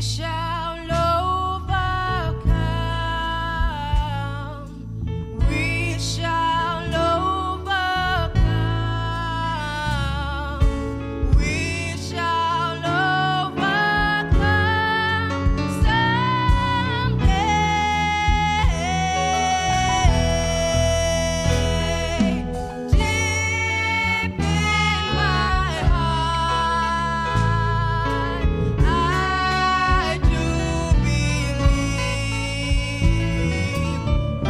shall overcome. We shall overcome. We shall overcome someday. Deep in my heart, I do believe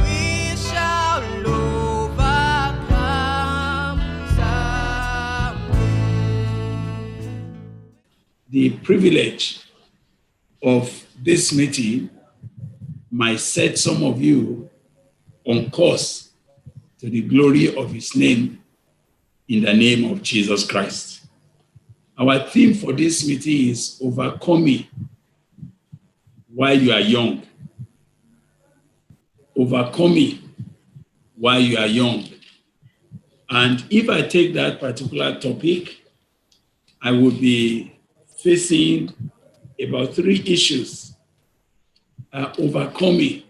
we shall overcome someday. The privilege of this meeting might set some of you on course to the glory of his name in the name of Jesus Christ. Our theme for this meeting is overcoming while you are young. Overcoming while you are young. And if I take that particular topic, I will be facing about 3 issues. Overcoming.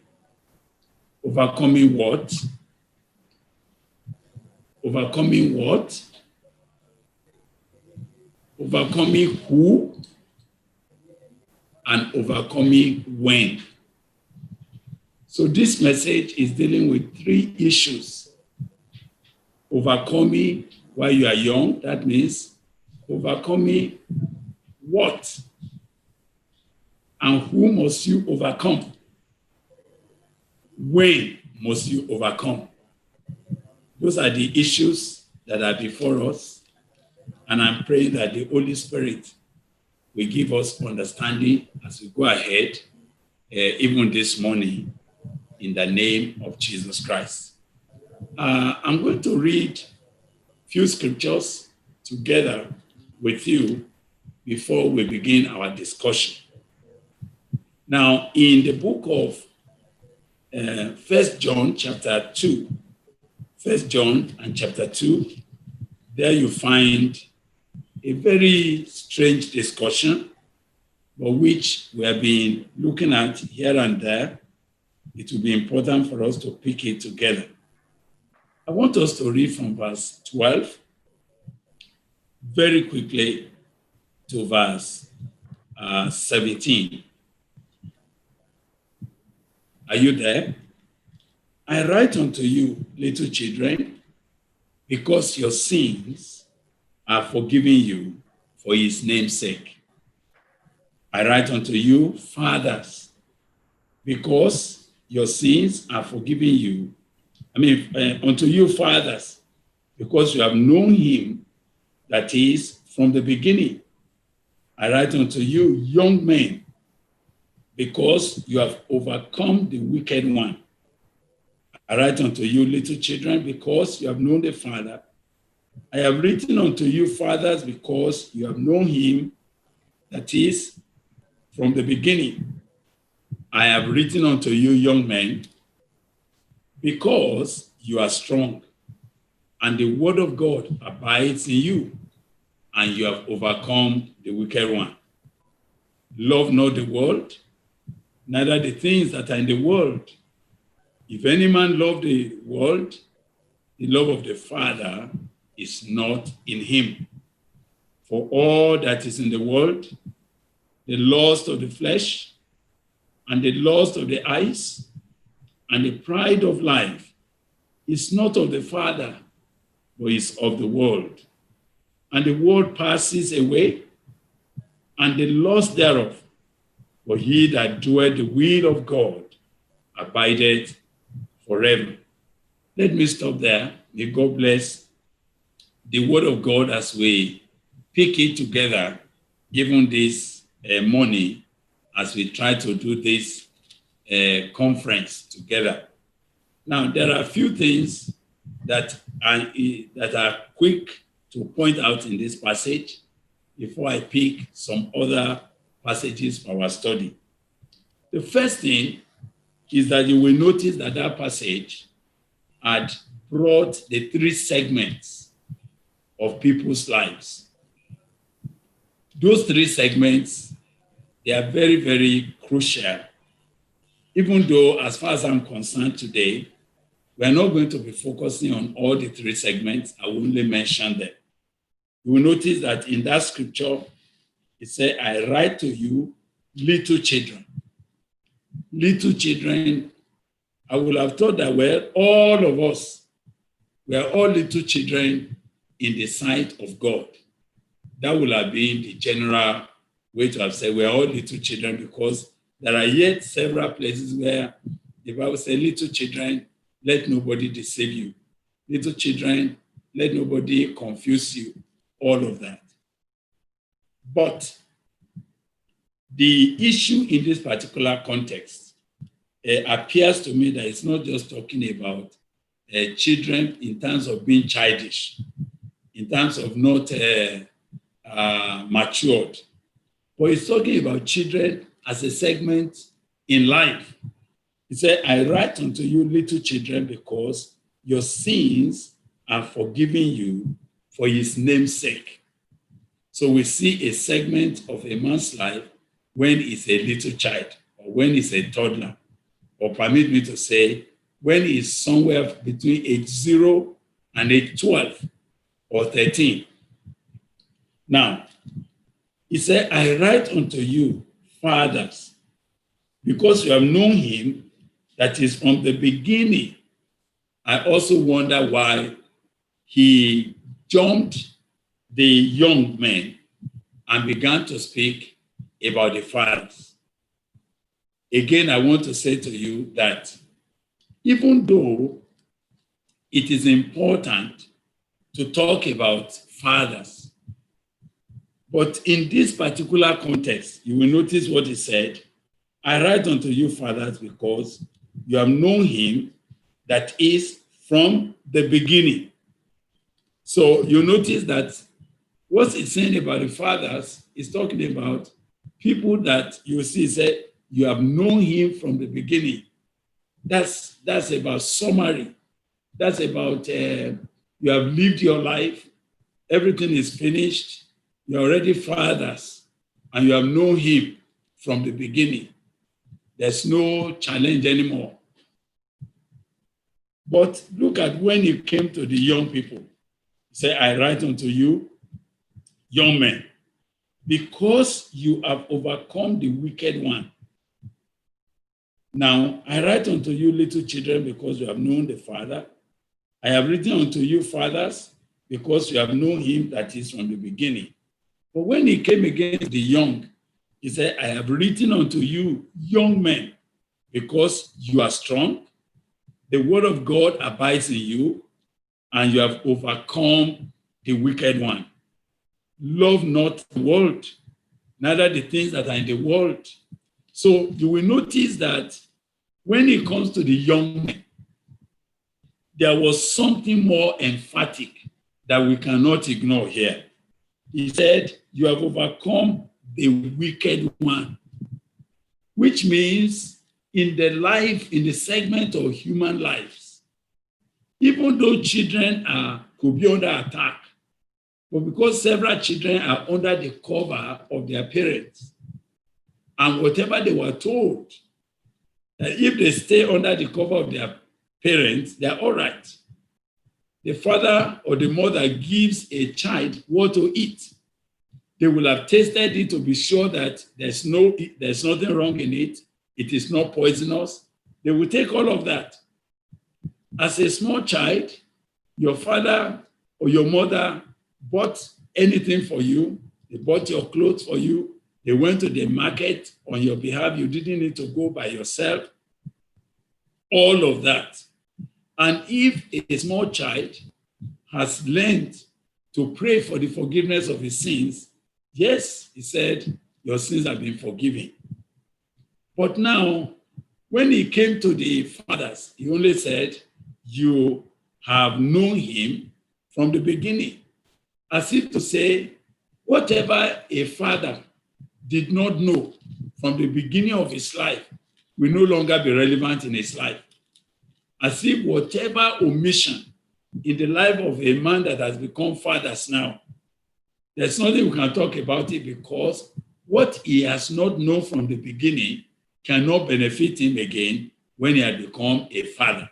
Overcoming what? Overcoming what? Overcoming who? And overcoming when. So this message is dealing with 3 issues. Overcoming while you are young, that means overcoming what? And who must you overcome? When must you overcome? Those are the issues that are before us. And I'm praying that the Holy Spirit will give us understanding as we go ahead, even this morning, in the name of Jesus Christ. I'm going to read a few scriptures together with you before we begin our discussion. Now, in the book of 1 John chapter 2, 1 John and chapter 2, there you find a very strange discussion, but which we have been looking at here and there. It will be important for us to pick it together. I want us to read from verse 12 very quickly to verse 17. Are you there? I write unto you, little children, because your sins are forgiven you for his name's sake. I write unto you, fathers, because your sins are forgiven you. Unto you, fathers, because you have known him, that is, from the beginning. I write unto you, young men, because you have overcome the wicked one. I write unto you, little children, because you have known the Father. I have written unto you, fathers, because you have known him, that is, from the beginning. I have written unto you, young men, because you are strong, and the word of God abides in you, and you have overcome the wicked one. Love not the world, neither the things that are in the world. If any man love the world, the love of the Father is not in him. For all that is in the world, the lust of the flesh, and the lust of the eyes, and the pride of life is not of the Father, but is of the world. And the world passes away, and the lust thereof, but he that doeth the will of God abideth forever. Let me stop there. May God bless the word of God as we pick it together, even this morning, as we try to do this conference together. Now, there are a few things that are quick to point out in this passage before I pick some other passages for our study. The first thing is that you will notice that that passage had brought the 3 segments of people's lives. Those 3 segments They are very, very crucial. Even though, as far as I'm concerned today, we're not going to be focusing on all the three segments. I will only mention them. You will notice that in that scripture, it said, I write to you, little children. Little children, I would have thought that, well, all of us, we are all little children in the sight of God. That would have been the general way to have said we are all little children, because there are yet several places where the Bible says, little children, let nobody deceive you. Little children, let nobody confuse you. All of that. But the issue in this particular context appears to me that it's not just talking about children in terms of being childish, in terms of not matured, but it's talking about children as a segment in life. He said, I write unto you, little children, because your sins are forgiven you for his name's sake. So we see a segment of a man's life when he's a little child, or when he's a toddler, or permit me to say, when he's somewhere between age 0 and age 12 or 13. Now, he said, I write unto you, fathers, because you have known him that is from the beginning. I also wonder why he jumped the young men and began to speak about the fathers. Again, I want to say to you that even though it is important to talk about fathers, but in this particular context, you will notice what he said. I write unto you, fathers, because you have known him that is from the beginning. So you notice that what he's saying about the fathers is talking about people that you see say, you have known him from the beginning. That's about summary. That's about you have lived your life. Everything is finished. You're already fathers, and you have known him from the beginning. There's no challenge anymore. But look at when it came to the young people. He said, I write unto you, young men, because you have overcome the wicked one. Now, I write unto you, little children, because you have known the Father. I have written unto you, fathers, because you have known him that is from the beginning. But when he came against the young, he said, I have written unto you, young men, because you are strong, the word of God abides in you, and you have overcome the wicked one. Love not the world, neither the things that are in the world. So you will notice that when it comes to the young men, there was something more emphatic that we cannot ignore here. He said, you have overcome the wicked one, which means in the life, in the segment of human lives, even though children could be under attack, but because several children are under the cover of their parents, and whatever they were told, that if they stay under the cover of their parents, they're all right. The father or the mother gives a child what to eat. They will have tasted it to be sure that there's nothing wrong in it. It is not poisonous. They will take all of that. As a small child, your father or your mother bought anything for you. They bought your clothes for you. They went to the market on your behalf. You didn't need to go by yourself. All of that. And if a small child has learned to pray for the forgiveness of his sins, yes, he said, your sins have been forgiven. But now, when he came to the fathers, he only said, you have known him from the beginning. As if to say, whatever a father did not know from the beginning of his life will no longer be relevant in his life. As if whatever omission in the life of a man that has become fathers now, there's nothing we can talk about it because what he has not known from the beginning cannot benefit him again when he had become a father.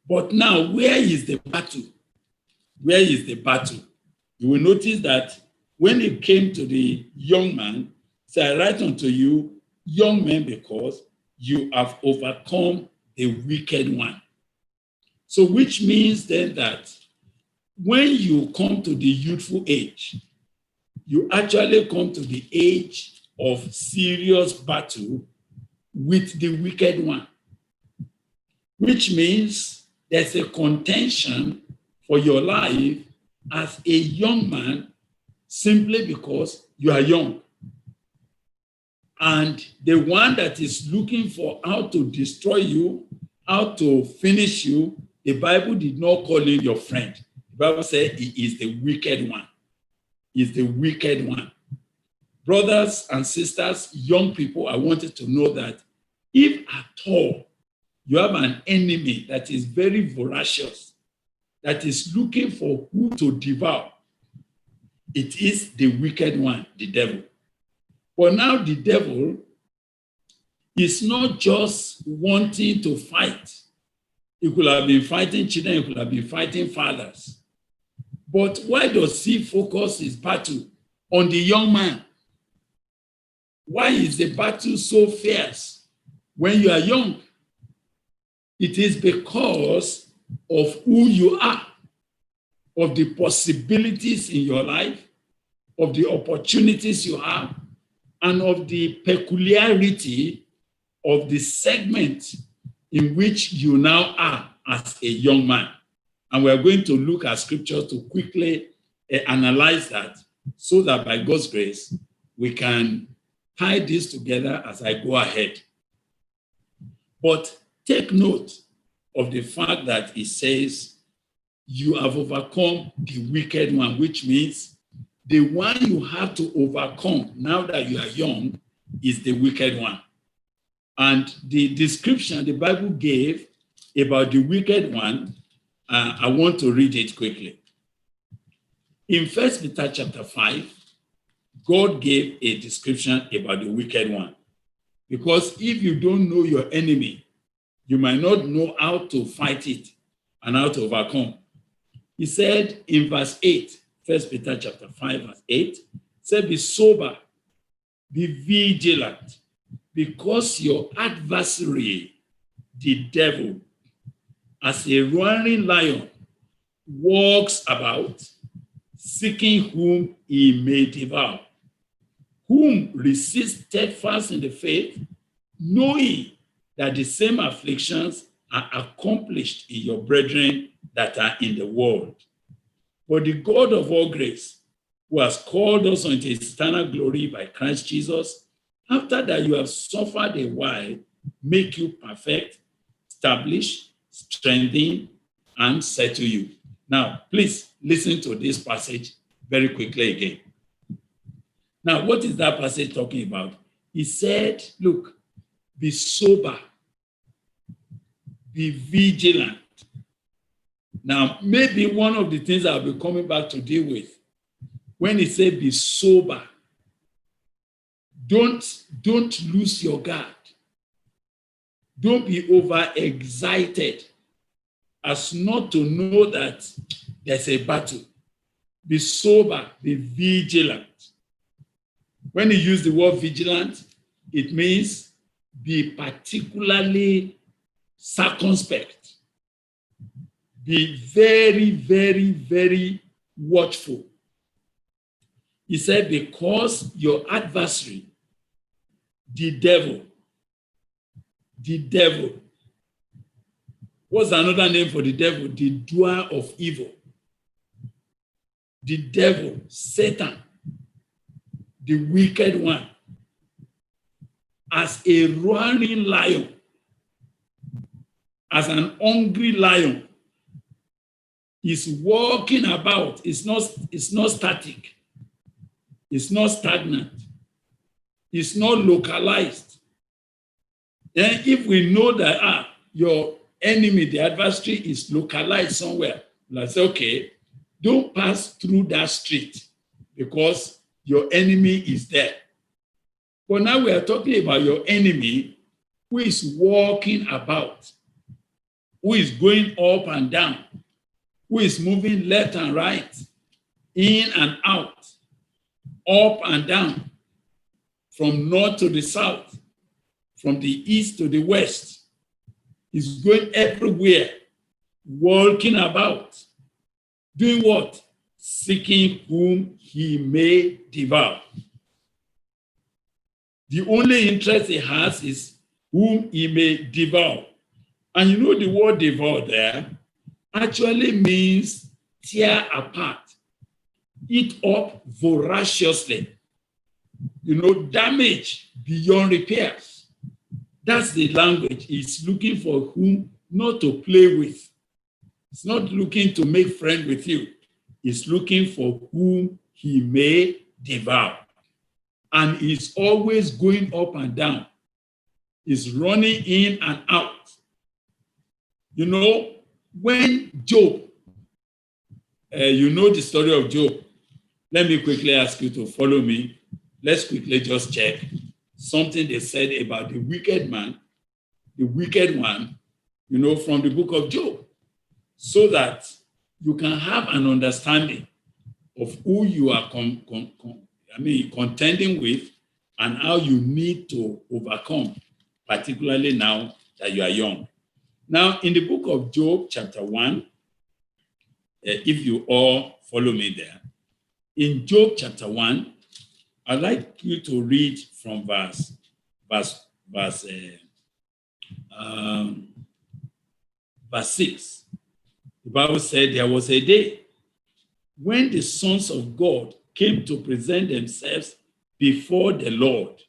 But now, where is the battle? Where is the battle? You will notice that when it came to the young man, say, I write unto you, young men, because you have overcome the wicked one. So which means then that when you come to the youthful age, you actually come to the age of serious battle with the wicked one, which means there's a contention for your life as a young man simply because you are young. And the one that is looking for how to destroy you, how to finish you, the Bible did not call him your friend. The Bible said he is the wicked one. He is the wicked one. Brothers and sisters, young people, I wanted to know that if at all you have an enemy that is very voracious, that is looking for who to devour, it is the wicked one, the devil. But now the devil is not just wanting to fight. He could have been fighting children, he could have been fighting fathers. But why does he focus his battle on the young man? Why is the battle so fierce when you are young? It is because of who you are, of the possibilities in your life, of the opportunities you have, and of the peculiarity of the segment in which you now are as a young man. And we're going to look at scripture to quickly analyze that so that by God's grace, we can tie this together as I go ahead. But take note of the fact that it says, you have overcome the wicked one, which means the one you have to overcome now that you are young is the wicked one. And the description the Bible gave about the wicked one, I want to read it quickly. In 1 Peter chapter 5, God gave a description about the wicked one. Because if you don't know your enemy, you might not know how to fight it and how to overcome. He said in verse 8, 1 Peter chapter 5, verse 8, said, be sober, be vigilant, because your adversary, the devil, as a roaring lion, walks about, seeking whom he may devour, whom resist steadfast in the faith, knowing that the same afflictions are accomplished in your brethren that are in the world. But the God of all grace, who has called us unto his eternal glory by Christ Jesus, after that you have suffered a while, make you perfect, establish, strengthen, and settle you. Now, please listen to this passage very quickly again. Now, what is that passage talking about? He said, look, be sober, be vigilant. Now, maybe one of the things I'll be coming back to deal with, when he said be sober, don't lose your guard. Don't be overexcited as not to know that there's a battle. Be sober, be vigilant. When he used the word vigilant, it means be particularly circumspect. Be very, very, very watchful. He said, because your adversary, the devil, what's another name for the devil? The doer of evil. The devil, Satan, the wicked one, as a roaring lion, as an hungry lion, is walking about. It's not static. It's not stagnant. It's not localized. Then if we know that your enemy, the adversary, is localized somewhere, let's say, okay, don't pass through that street because your enemy is there. But now we are talking about your enemy who is walking about, who is going up and down, who is moving left and right, in and out, up and down, from north to the south, from the east to the west. He's going everywhere, walking about, doing what? Seeking whom he may devour. The only interest he has is whom he may devour. And you know the word devour there actually means tear apart, eat up voraciously, damage beyond repairs. That's the language. He's looking for whom not to play with. He's not looking to make friends with you. He's looking for whom he may devour. And he's always going up and down. He's running in and out. When Job, the story of Job. Let me quickly ask you to follow me. Let's quickly just check something they said about the wicked man, the wicked one, from the book of Job, so that you can have an understanding of who you are contending with and how you need to overcome, particularly now that you are young. Now, in the book of Job, chapter 1, if you all follow me there, in Job chapter 1, I'd like you to read from verse 6. The Bible said there was a day when the sons of God came to present themselves before the Lord,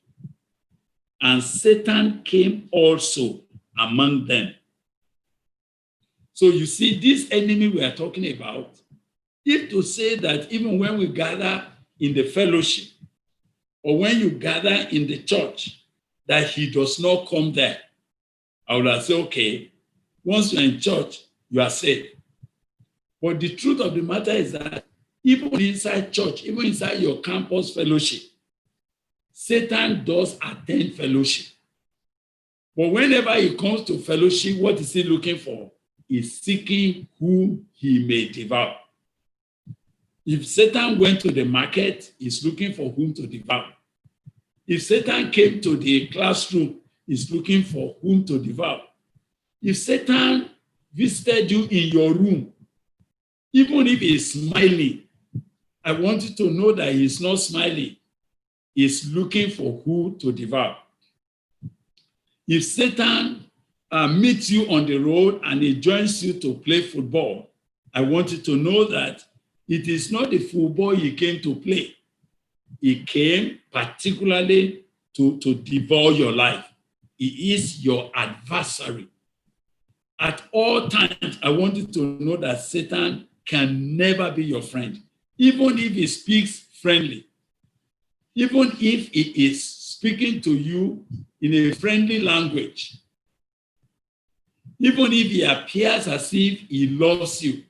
and Satan came also among them. So you see, this enemy we are talking about, if to say that even when we gather in the fellowship, or when you gather in the church, that he does not come there, I would have said, okay, once you're in church, you are saved. But the truth of the matter is that even inside church, even inside your campus fellowship, Satan does attend fellowship. But whenever he comes to fellowship, what is he looking for? He's seeking whom he may devour. If Satan went to the market, he's looking for whom to devour. If Satan came to the classroom, he's looking for whom to devour. If Satan visited you in your room, even if he's smiling, I want you to know that he's not smiling. He's looking for who to devour. If Satan meets you on the road and he joins you to play football, I want you to know that it is not the football he came to play. He came particularly to devour your life. He is your adversary. At all times, I want you to know that Satan can never be your friend. Even if he speaks friendly, even if he is speaking to you in a friendly language, even if he appears as if he loves you,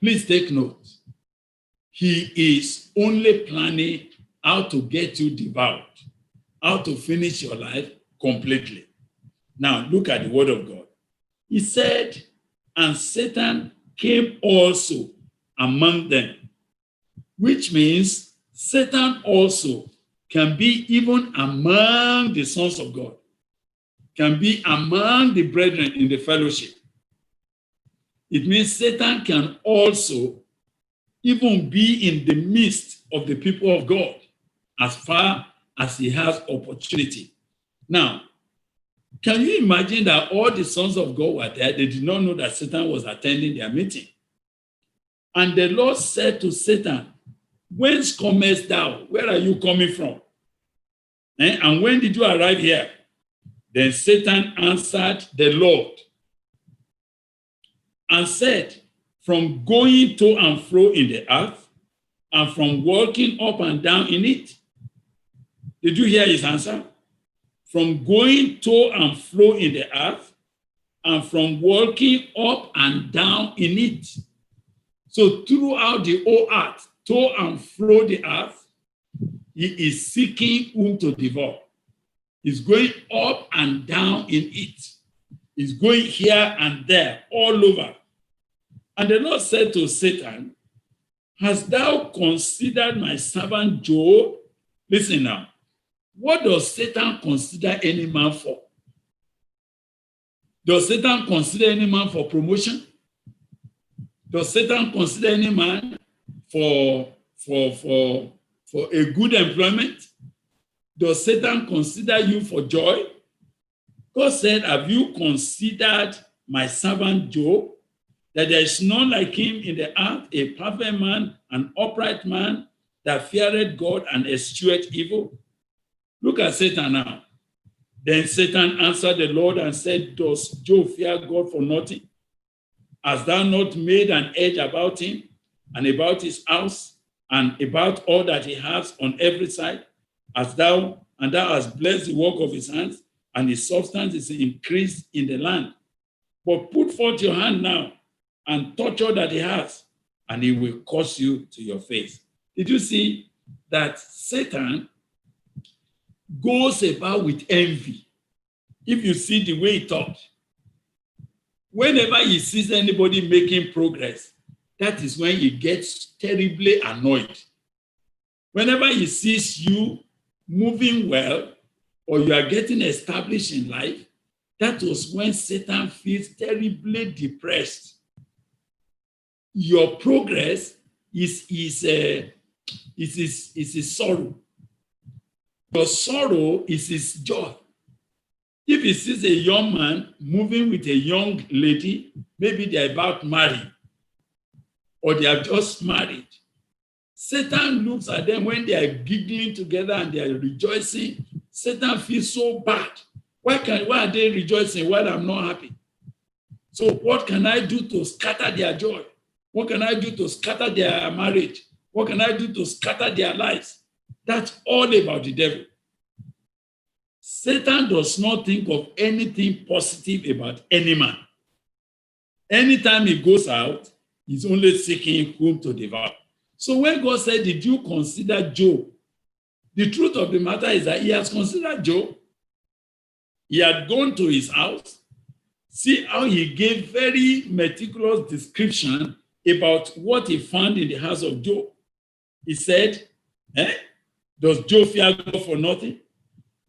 please take note. He is only planning how to get you devoured, how to finish your life completely. Now, look at the word of God. He said, and Satan came also among them, which means Satan also can be even among the sons of God, can be among the brethren in the fellowship. It means Satan can also even be in the midst of the people of God as far as he has opportunity. Now, can you imagine that all the sons of God were there? They did not know that Satan was attending their meeting. And the Lord said to Satan, whence comest thou? Where are you coming from? And when did you arrive here? Then Satan answered the Lord and said, from going to and fro in the earth, and from walking up and down in it. Did you hear his answer? From going to and fro in the earth, and from walking up and down in it. So throughout the whole earth, to and fro the earth, He is seeking whom to devour. He's going up and down in it. He's going here and there, all over. And the Lord said to Satan, hast thou considered my servant Job? Listen now. What does Satan consider any man for? Does Satan consider any man for promotion? Does Satan consider any man for a good employment? Does Satan consider you for joy? God said, have you considered my servant Job, that there is none like him in the earth, a perfect man, an upright man, that feareth God and escheweth evil? Look at Satan now. Then Satan answered the Lord and said, does Job fear God for nothing? Hast thou not made an edge about him and about his house and about all that he has on every side? Thou hast blessed the work of his hands, and his substance is increased in the land. But put forth your hand now and touch all that he has, and he will curse you to your face. Did you see that Satan goes about with envy? If you see the way he talks, whenever he sees anybody making progress, that is when he gets terribly annoyed. Whenever he sees you moving well, or you are getting established in life, that was when Satan feels terribly depressed. Your progress is his sorrow. Your sorrow is his joy. If he sees a young man moving with a young lady, maybe they're about to marry, or they are just married, Satan looks at them when they are giggling together and they are rejoicing. Satan feels so bad. Why are they rejoicing while I'm not happy? So what can I do to scatter their joy? What can I do to scatter their marriage? What can I do to scatter their lives? That's all about the devil. Satan does not think of anything positive about any man. Anytime he goes out, he's only seeking whom to devour. So when God said, did you consider Job? The truth of the matter is that he has considered Job. He had gone to his house. See how he gave very meticulous description about what he found in the house of Job. He said, does Job fear God for nothing?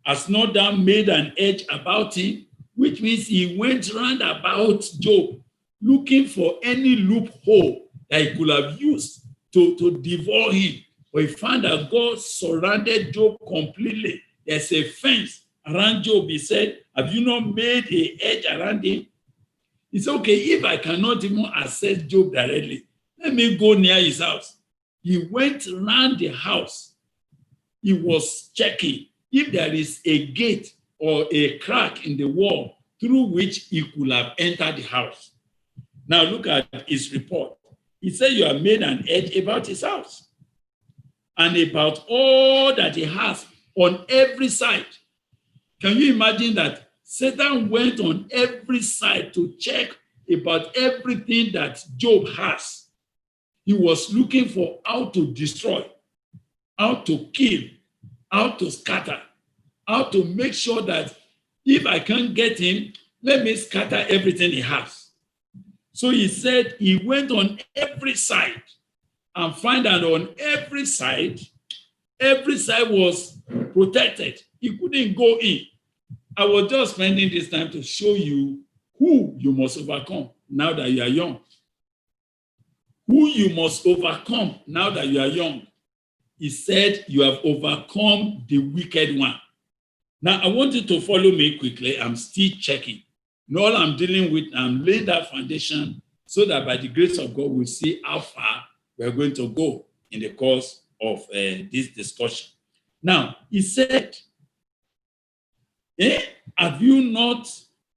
Has not thou made an edge about him? Which means he went round about Job looking for any loophole that he could have used to devour him. But he found that God surrounded Job completely. There's a fence around Job. He said, have you not made an edge around him? He said, okay, if I cannot even access Job directly, let me go near his house. He went around the house. He was checking if there is a gate or a crack in the wall through which he could have entered the house. Now look at his report. He said, you have made an edge about his house and about all that he has on every side. Can you imagine that Satan went on every side to check about everything that Job has? He was looking for how to destroy, how to kill, how to scatter, how to make sure that if I can't get him, let me scatter everything he has. So he said he went on every side and found that on every side was protected. He couldn't go in. I was just spending this time to show you who you must overcome now that you are young. Who you must overcome now that you are young. He said you have overcome the wicked one. Now, I want you to follow me quickly. I'm still checking. And all I'm dealing with, I'm laying that foundation so that by the grace of God, we'll see how far we're going to go in the course of this discussion. Now, he said, have you not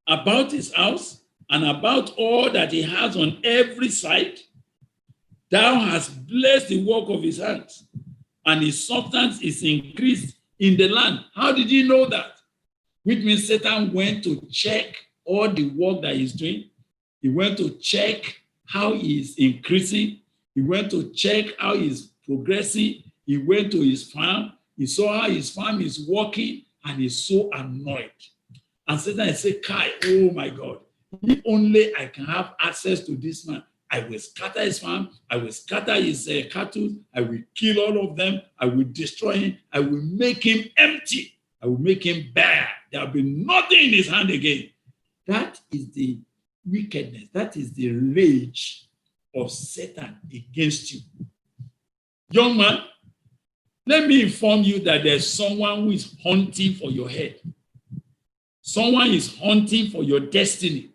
about his house and about all that he has on every side? Thou hast blessed the work of his hands, and his substance is increased in the land. How did he know that? Which means Satan went to check all the work that he's doing. He went to check how he is increasing. He went to check how he's progressing. He went to his farm. He saw how his farm is working and he's so annoyed. And Satan said, Kai, oh my God, if only I can have access to this man, I will scatter his farm, I will scatter his cattle, I will kill all of them, I will destroy him, I will make him empty, I will make him bare. There will be nothing in his hand again. That is the wickedness, that is the rage of Satan against you. Young man, let me inform you that there's someone who is hunting for your head. Someone is hunting for your destiny.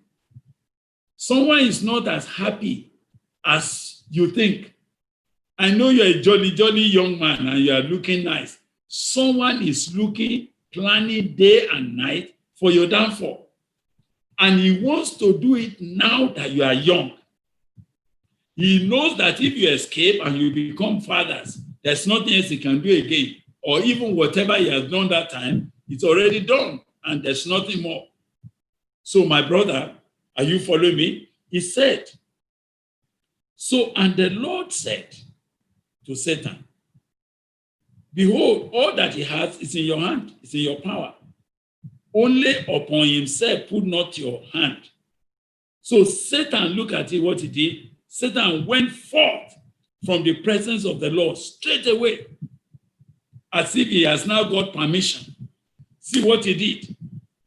Someone is not as happy as you think. I know you're a jolly young man and you are looking nice. Someone is looking, planning day and night for your downfall. And he wants to do it now that you are young. He knows that if you escape and you become fathers, there's nothing else he can do again. Or even whatever he has done that time, it's already done and there's nothing more. So my brother, are you following me? He said, so, and the Lord said to Satan, behold, all that he has is in your hand, it's in your power. Only upon himself put not your hand. So Satan, look at it, what he did. Satan went forth from the presence of the Lord straight away, as if he has now got permission. See what he did.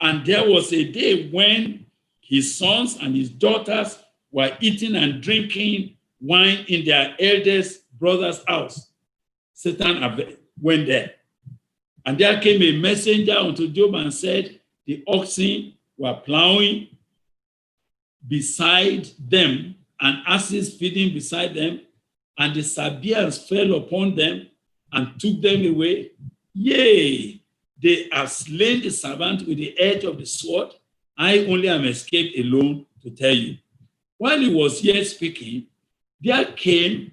And there was a day when his sons and his daughters were eating and drinking wine in their eldest brother's house. Satan went there. And there came a messenger unto Job and said, the oxen were plowing beside them, and asses feeding beside them, and the Sabaeans fell upon them and took them away. Yea, they have slain the servant with the edge of the sword. I only am escaped alone to tell you. While he was yet speaking, there came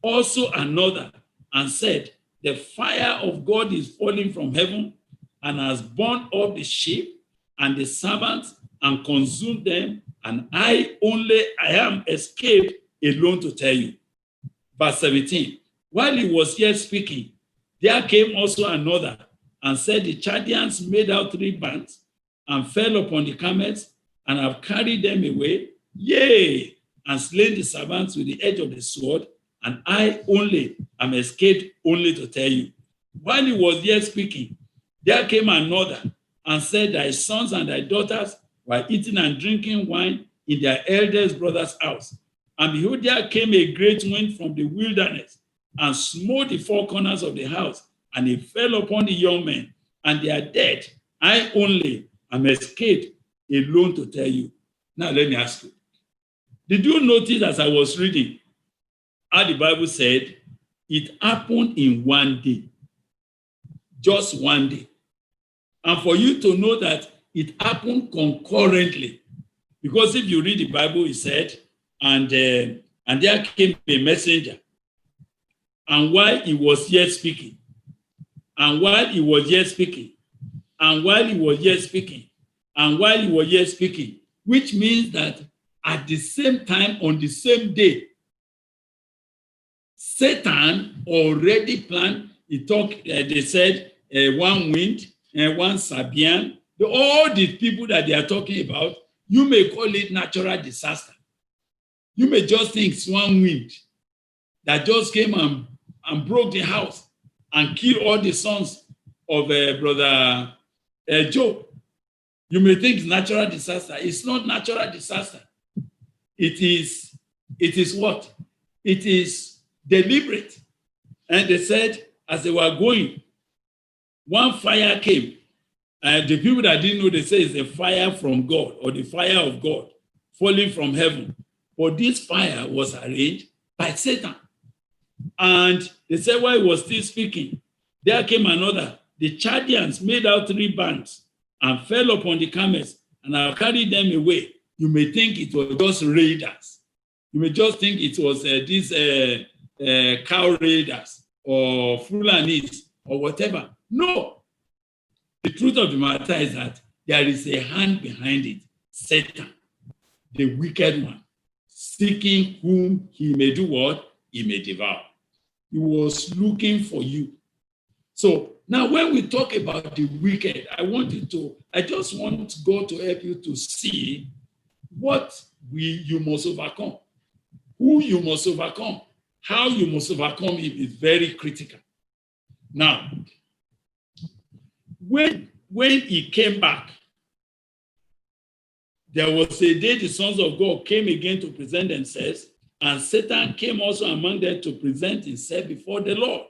also another and said, the fire of God is falling from heaven and has burned up the sheep and the servants and consumed them, and I am escaped alone to tell you. Verse 17, while he was yet speaking, there came also another and said, the Chaldeans made out 3 bands and fell upon the camels and have carried them away, yea, and slain the servants with the edge of the sword, and I only am escaped only to tell you. While he was yet speaking, there came another and said, thy sons and thy daughters were eating and drinking wine in their eldest brother's house. And behold, there came a great wind from the wilderness and smote the 4 corners of the house, and it fell upon the young men, and they are dead. I only am escaped alone to tell you. Now let me ask you, did you notice as I was reading how the Bible said it happened in one day? Just one day. And for you to know that it happened concurrently, because if you read the Bible, it said, and there came a messenger, and while he was yet speaking, and while he was yet speaking, and while he was yet speaking, and while he was yet speaking, which means that at the same time, on the same day, Satan already planned. They said one wind and one Sabaean. All the people that they are talking about, you may call it natural disaster. You may just think it's one wind that just came and broke the house and killed all the sons of brother Job. You may think it's natural disaster. It's not natural disaster. It is what? It is deliberate. And they said, as they were going, one fire came. And the people that didn't know, they say it's a fire from God, or the fire of God falling from heaven. But this fire was arranged by Satan. And they said, while he was still speaking, there came another. The Chaldeans made out 3 bands and fell upon the camels and have carried them away. You may think it was just raiders. You may just think it was these cow raiders or Fulanis or whatever. No. The truth of the matter is that there is a hand behind it, Satan, the wicked one, seeking whom he may do what? He may devour. He was looking for you. So Now, when we talk about the wicked, I just want God to help you to see what you must overcome, who you must overcome, how you must overcome it is very critical. Now, when he came back, there was a day the sons of God came again to present themselves, and Satan came also among them to present himself before the Lord.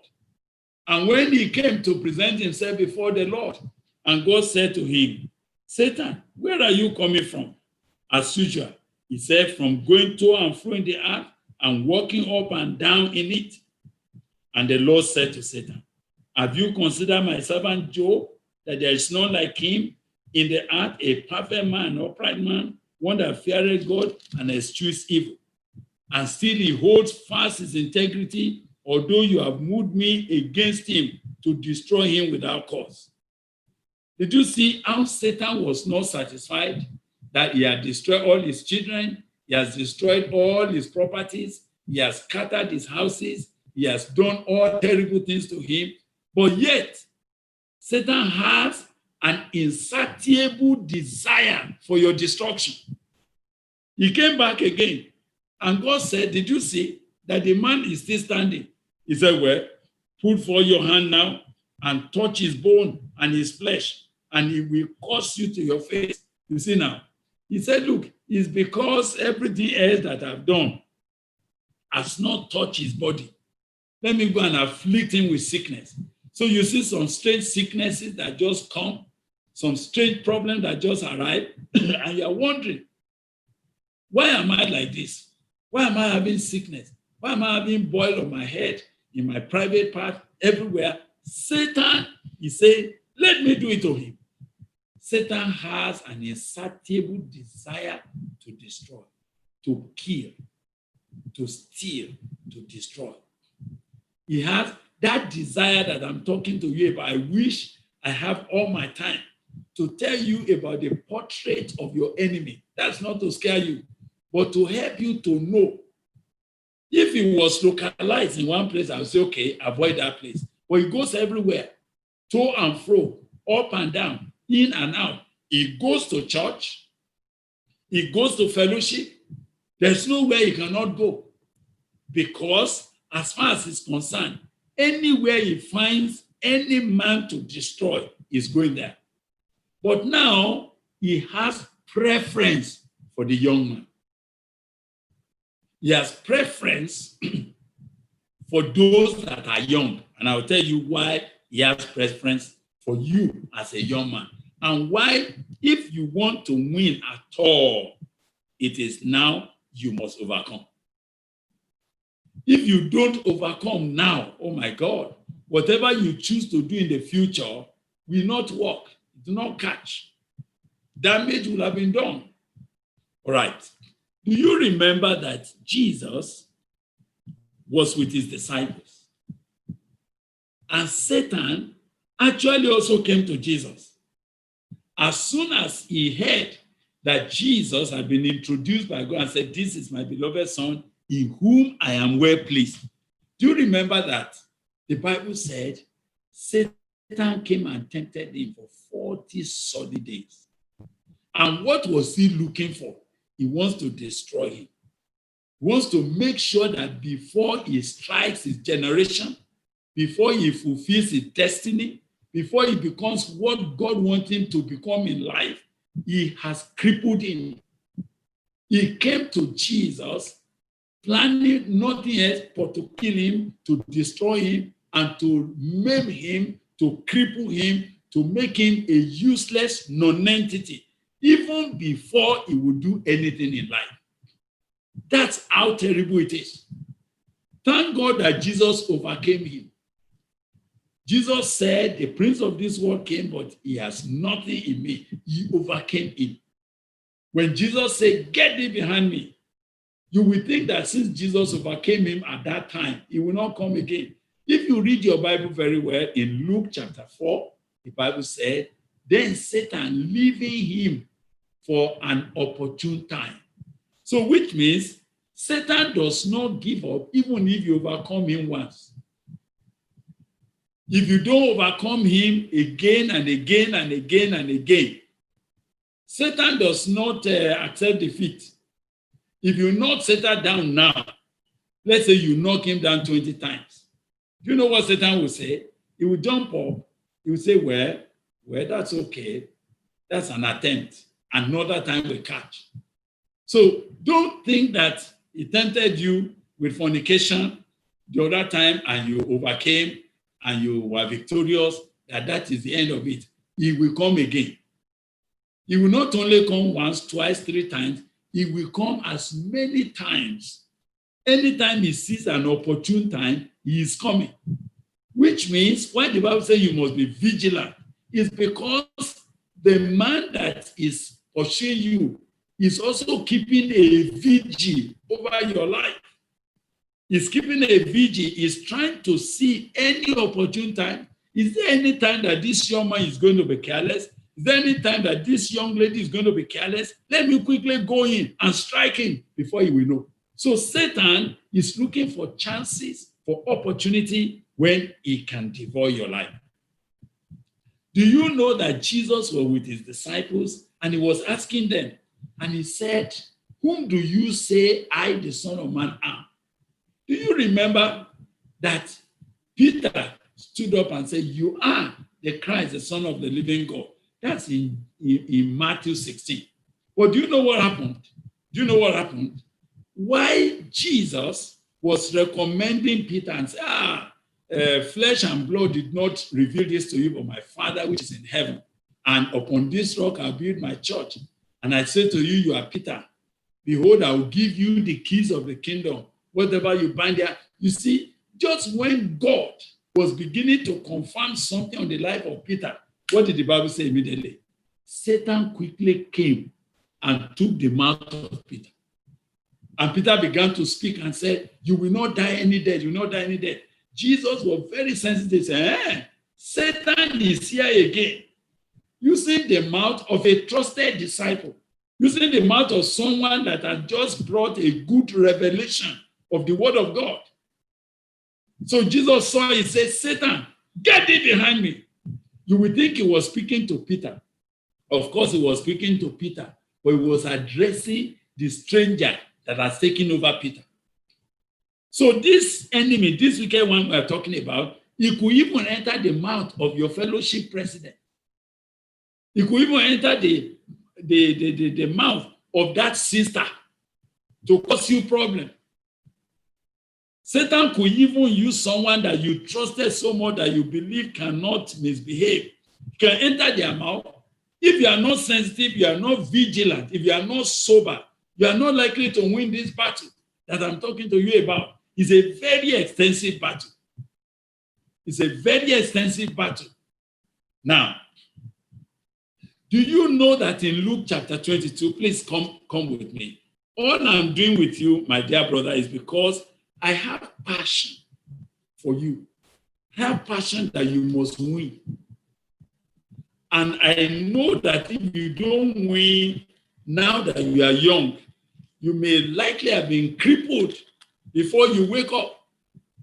And when he came to present himself before the Lord, and God said to him, Satan, where are you coming from? As usual, he said, from going to and fro in the earth and walking up and down in it. And the Lord said to Satan, have you considered my servant Job, that there is none like him in the earth, a perfect man, upright man, one that feareth God and eschews evil? And still he holds fast his integrity, although you have moved me against him to destroy him without cause. Did you see how Satan was not satisfied that he had destroyed all his children? He has destroyed all his properties. He has scattered his houses. He has done all terrible things to him. But yet, Satan has an insatiable desire for your destruction. He came back again, and God said, did you see that the man is still standing? He said, well, put forth your hand now and touch his bone and his flesh, and he will curse you to your face. You see now? He said, look, it's because everything else that I've done has not touched his body. Let me go and afflict him with sickness. So you see some strange sicknesses that just come, some strange problems that just arrive, and you're wondering, why am I like this? Why am I having sickness? Why am I having boil on my head, in my private part, everywhere? Satan, he said, let me do it to him. Satan has an insatiable desire to destroy, to kill, to steal, to destroy. He has that desire that I'm talking to you about. I wish I have all my time to tell you about the portrait of your enemy. That's not to scare you, but to help you to know. If it was localized in one place, I would say, okay, avoid that place. But it goes everywhere, to and fro, up and down, in and out. It goes to church. It goes to fellowship. There's nowhere he cannot go. Because as far as he's concerned, anywhere he finds any man to destroy is going there. But now he has preference for the young man. He has preference for those that are young. And I'll tell you why he has preference for you as a young man. And why, if you want to win at all, it is now you must overcome. If you don't overcome now, oh my God, whatever you choose to do in the future will not work, do not catch. Damage will have been done. All right. Do you remember that Jesus was with his disciples? And Satan actually also came to Jesus. As soon as he heard that Jesus had been introduced by God and said, this is my beloved son, in whom I am well pleased. Do you remember that? The Bible said, Satan came and tempted him for 40 solid days. And what was he looking for? He wants to destroy him. He wants to make sure that before he strikes his generation, before he fulfills his destiny, before he becomes what God wants him to become in life, he has crippled him. He came to Jesus planning nothing else but to kill him, to destroy him, and to maim him, to cripple him, to make him a useless non-entity, even before he would do anything in life. That's how terrible it is. Thank God that Jesus overcame him. Jesus said, the prince of this world came, but he has nothing in me. He overcame him. When Jesus said, get thee behind me, you will think that since Jesus overcame him at that time, he will not come again. If you read your Bible very well, in Luke chapter 4, the Bible said, then Satan leaving him for an opportune time. So which means Satan does not give up even if you overcome him once. If you don't overcome him again and again and again and again, Satan does not accept defeat. If you knock Satan down now, let's say you knock him down 20 times. Do you know what Satan will say? He will jump up. He will say, well, that's okay. That's an attempt. Another time we catch. So don't think that he tempted you with fornication the other time and you overcame and you were victorious, that is the end of it. He will come again. He will not only come once, twice, 3 times. He will come as many times. Anytime he sees an opportune time, he is coming. Which means why the Bible says you must be vigilant is because the man that is pursuing you is also keeping a vigil over your life. He's keeping a vigil. He's trying to see any opportune time. Is there any time that this young man is going to be careless? Is there any time that this young lady is going to be careless? Let me quickly go in and strike him before he will know. So Satan is looking for chances, for opportunity when he can devour your life. Do you know that Jesus was with his disciples and he was asking them, and he said, whom do you say I, the Son of Man, am? Do you remember that Peter stood up and said, you are the Christ, the Son of the living God? That's in Matthew 16. But do you know what happened? Do you know what happened? Why Jesus was recommending Peter and said, flesh and blood did not reveal this to you, but my Father which is in heaven. And upon this rock I'll build my church. And I say to you, you are Peter. Behold, I will give you the keys of the kingdom. Whatever you bind there. You see, just when God was beginning to confirm something on the life of Peter, what did the Bible say immediately? Satan quickly came and took the mouth of Peter. And Peter began to speak and said, you will not die any death. You will not die any death. Jesus was very sensitive. Said, Satan is here again. Using the mouth of a trusted disciple. Using the mouth of someone that had just brought a good revelation of the word of God. So Jesus saw it, said, Satan, get thee behind me. You would think he was speaking to Peter. Of course, he was speaking to Peter, but he was addressing the stranger that has taken over Peter. So this enemy, this wicked one we are talking about, he could even enter the mouth of your fellowship president. He could even enter the mouth of that sister to cause you problem. Satan could even use someone that you trusted so much that you believe cannot misbehave. He can enter their mouth. If you are not sensitive, you are not vigilant, if you are not sober, you are not likely to win this battle that I'm talking to you about. It's a very extensive battle. It's a very extensive battle. Now, do you know that in Luke chapter 22, please come with me. All I'm doing with you, my dear brother, is because I have passion for you. I have passion that you must win. And I know that if you don't win now that you are young, you may likely have been crippled before you wake up.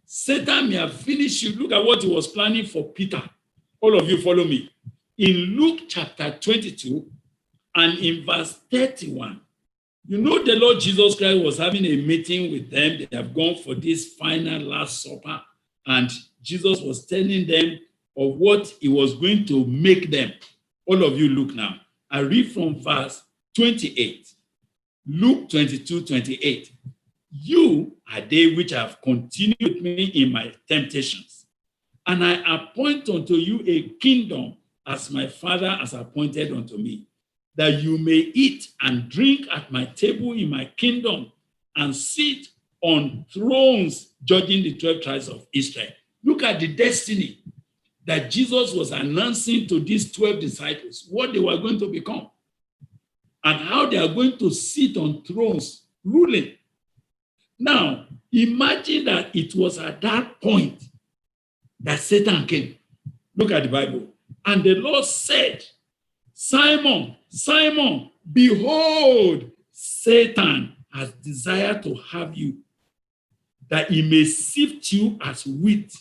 Satan may have finished you. Look at what he was planning for Peter. All of you follow me. In Luke chapter 22 and in verse 31, you know the Lord Jesus Christ was having a meeting with them. They have gone for this final Last Supper. And Jesus was telling them of what he was going to make them. All of you look now. I read from verse 28. Luke 22:28. You are they which have continued with me in my temptations. And I appoint unto you a kingdom as my Father has appointed unto me, that you may eat and drink at my table in my kingdom and sit on thrones judging the 12 tribes of Israel. Look at the destiny that Jesus was announcing to these 12 disciples, what they were going to become and how they are going to sit on thrones ruling. Now, imagine that it was at that point that Satan came. Look at the Bible. And the Lord said, Simon, Simon, behold, Satan has desired to have you, that he may sift you as wheat.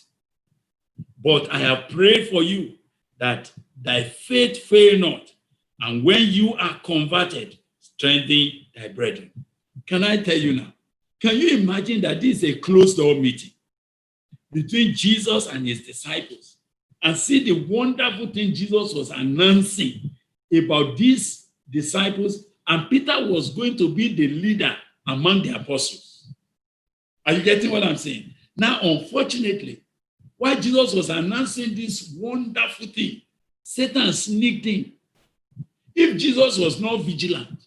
But I have prayed for you that thy faith fail not. And when you are converted, strengthen thy brethren. Can I tell you now? Can you imagine that this is a closed door meeting between Jesus and his disciples? And see the wonderful thing Jesus was announcing about these disciples. And Peter was going to be the leader among the apostles. Are you getting what I'm saying? Now, unfortunately, while Jesus was announcing this wonderful thing, Satan sneaked in. If Jesus was not vigilant,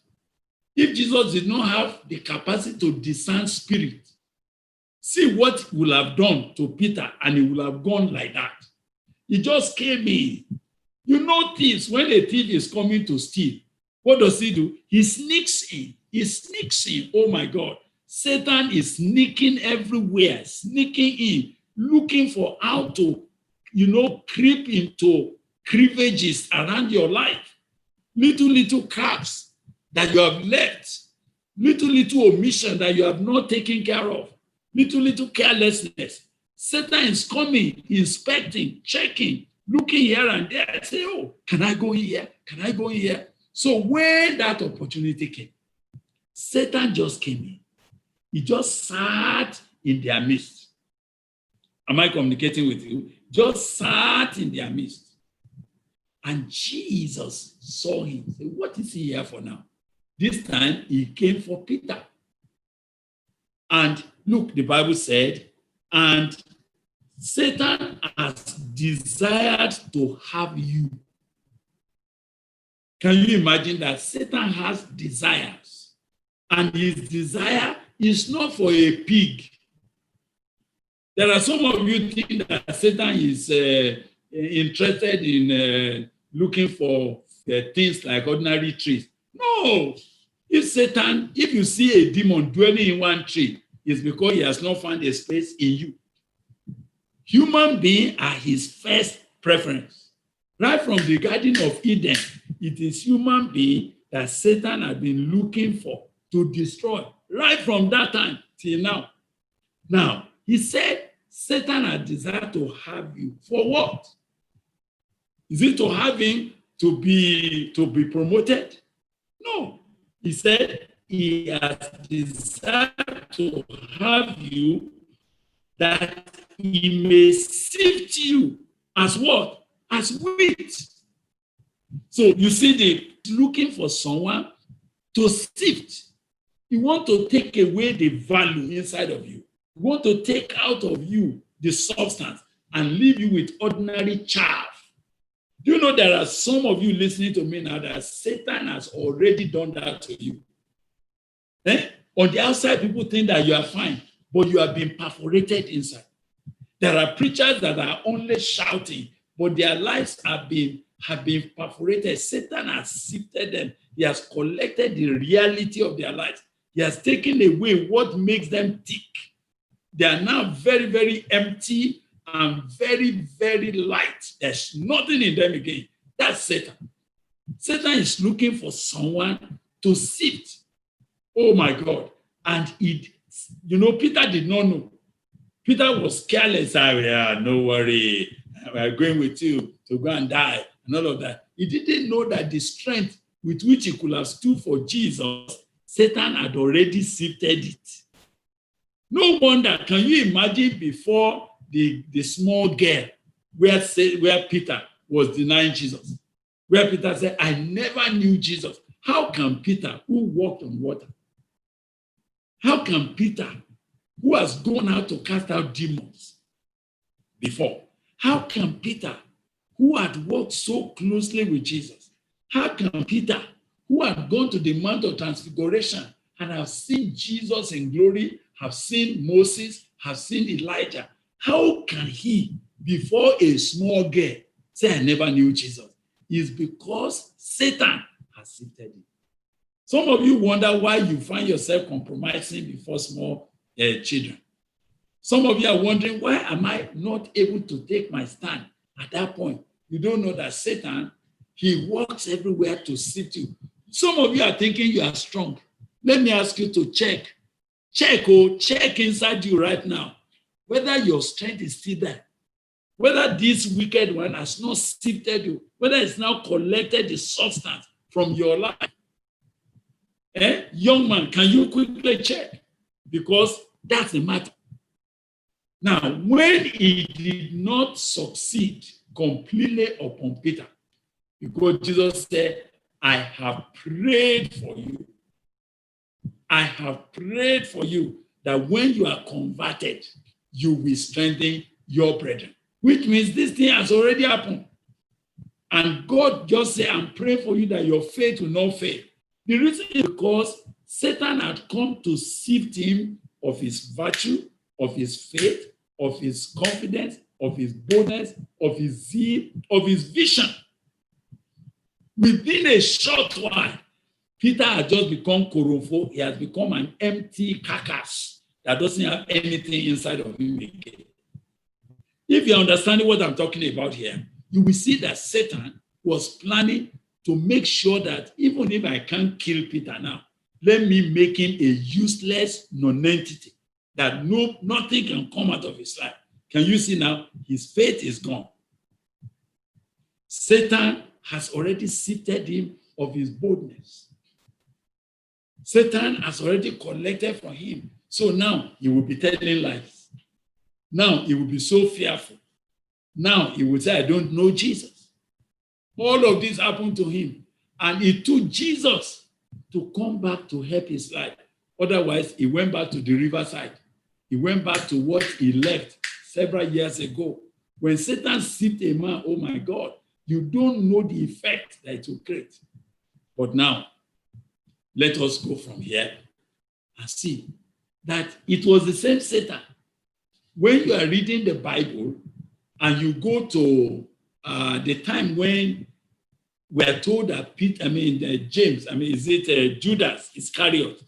if Jesus did not have the capacity to discern spirit, see what he will have done to Peter, and he will have gone like that. He just came in. You know thieves, when a thief is coming to steal, what does he do? He sneaks in. He sneaks in. Oh my God. Satan is sneaking everywhere, sneaking in, looking for how to, creep into crevages around your life. Little cracks that you have left. Little omission that you have not taken care of. Little carelessness. Satan is coming, inspecting, checking, looking here and there. Say, oh, can I go here? Can I go here? So when that opportunity came, Satan just came in. He just sat in their midst. Am I communicating with you? Just sat in their midst. And Jesus saw him. Say, what is he here for now? This time he came for Peter. And look, the Bible said, and Satan has desired to have you. Can you imagine that Satan has desires? And his desire is not for a pig. There are some of you think that Satan is interested in looking for things like ordinary trees. No. If you see a demon dwelling in one tree, it's because he has not found a space in you. Human beings are his first preference. Right from the Garden of Eden, it is human being that Satan has been looking for to destroy, right from that time till now. Now, he said, Satan has desired to have you. For what? Is it to have him to be promoted? No. He said he has desired to have you that he may sift you as what? As wheat. So you see, looking for someone to sift. You want to take away the value inside of you. You want to take out of you the substance and leave you with ordinary chaff. Do you know there are some of you listening to me now that Satan has already done that to you? On the outside, people think that you are fine, but you have been perforated inside. There are preachers that are only shouting, but their lives have been perforated. Satan has sifted them. He has collected the reality of their lives. He has taken away what makes them tick. They are now very, very empty and very, very light. There's nothing in them again. That's Satan. Satan is looking for someone to sift. Oh my God. And Peter did not know. Peter was careless. No worry. We're going with you to go and die and all of that. He didn't know that the strength with which he could have stood for Jesus, Satan had already sifted it. No wonder, can you imagine before the small girl where Peter was denying Jesus, where Peter said, I never knew Jesus. How can Peter, who walked on water, how can Peter, who has gone out to cast out demons before, how can Peter, who had walked so closely with Jesus, how can Peter, who had gone to the Mount of Transfiguration and have seen Jesus in glory, have seen Moses, have seen Elijah, how can he, before a small girl, say, I never knew Jesus? It's because Satan has sifted him. Some of you wonder why you find yourself compromising before small children. Some of you are wondering, why am I not able to take my stand at that point? You don't know that Satan, he walks everywhere to sift you. Some of you are thinking you are strong. Let me ask you to check inside you right now, whether your strength is still there. whether this wicked one has not sifted you, whether it's now collected the substance from your life. Young man, can you quickly check? Because that's the matter. Now, when he did not succeed completely upon Peter, because Jesus said, I have prayed for you. I have prayed for you that when you are converted, you will strengthen your brethren, which means this thing has already happened. And God just said, I'm praying for you that your faith will not fail. The reason is because Satan had come to sift him of his virtue, of his faith, of his confidence, of his boldness, of his zeal, of his vision. Within a short while, Peter had just become korofo. He has become an empty carcass that doesn't have anything inside of him again. If you're understanding what I'm talking about here, you will see that Satan was planning to make sure that even if I can't kill Peter now, let me make him a useless non-entity, that nothing can come out of his life. Can you see now? His faith is gone. Satan has already sifted him of his boldness. Satan has already collected from him. So now he will be telling lies. Now he will be so fearful. Now he will say, I don't know Jesus. All of this happened to him. And it took Jesus to come back to help his life. Otherwise, he went back to the riverside. He went back to what he left several years ago. When Satan sifted a man, oh my God, you don't know the effect that it will create. But now, let us go from here and see that it was the same Satan. When you are reading the Bible and you go to the time when we are told that Judas Iscariot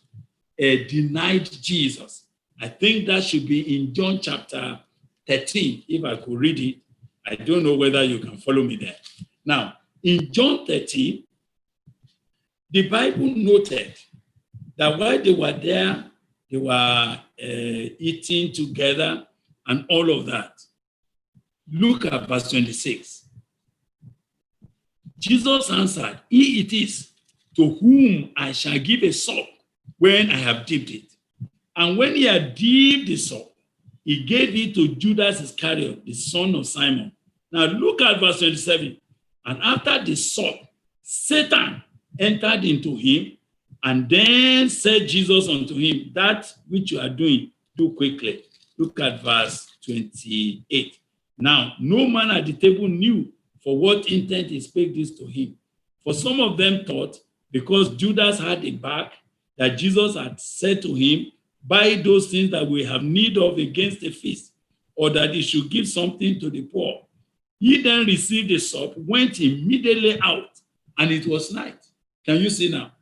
denied Jesus. I think that should be in John chapter 13, if I could read it. I don't know whether you can follow me there. Now, in John 13, the Bible noted that while they were there, they were eating together and all of that. Look at verse 26. Jesus answered, He it is to whom I shall give a sop when I have dipped it. And when he had dipped the sop, he gave it to Judas Iscariot, the son of Simon. Now look at verse 27. And after the sop, Satan entered into him, and then said Jesus unto him, that which you are doing, do quickly. Look at verse 28. Now, no man at the table knew for what intent he spake this to him. For some of them thought, because Judas had a bag, that Jesus had said to him, buy those things that we have need of against the feast, or that he should give something to the poor. He then received the sop, went immediately out, and it was night. Can you see now?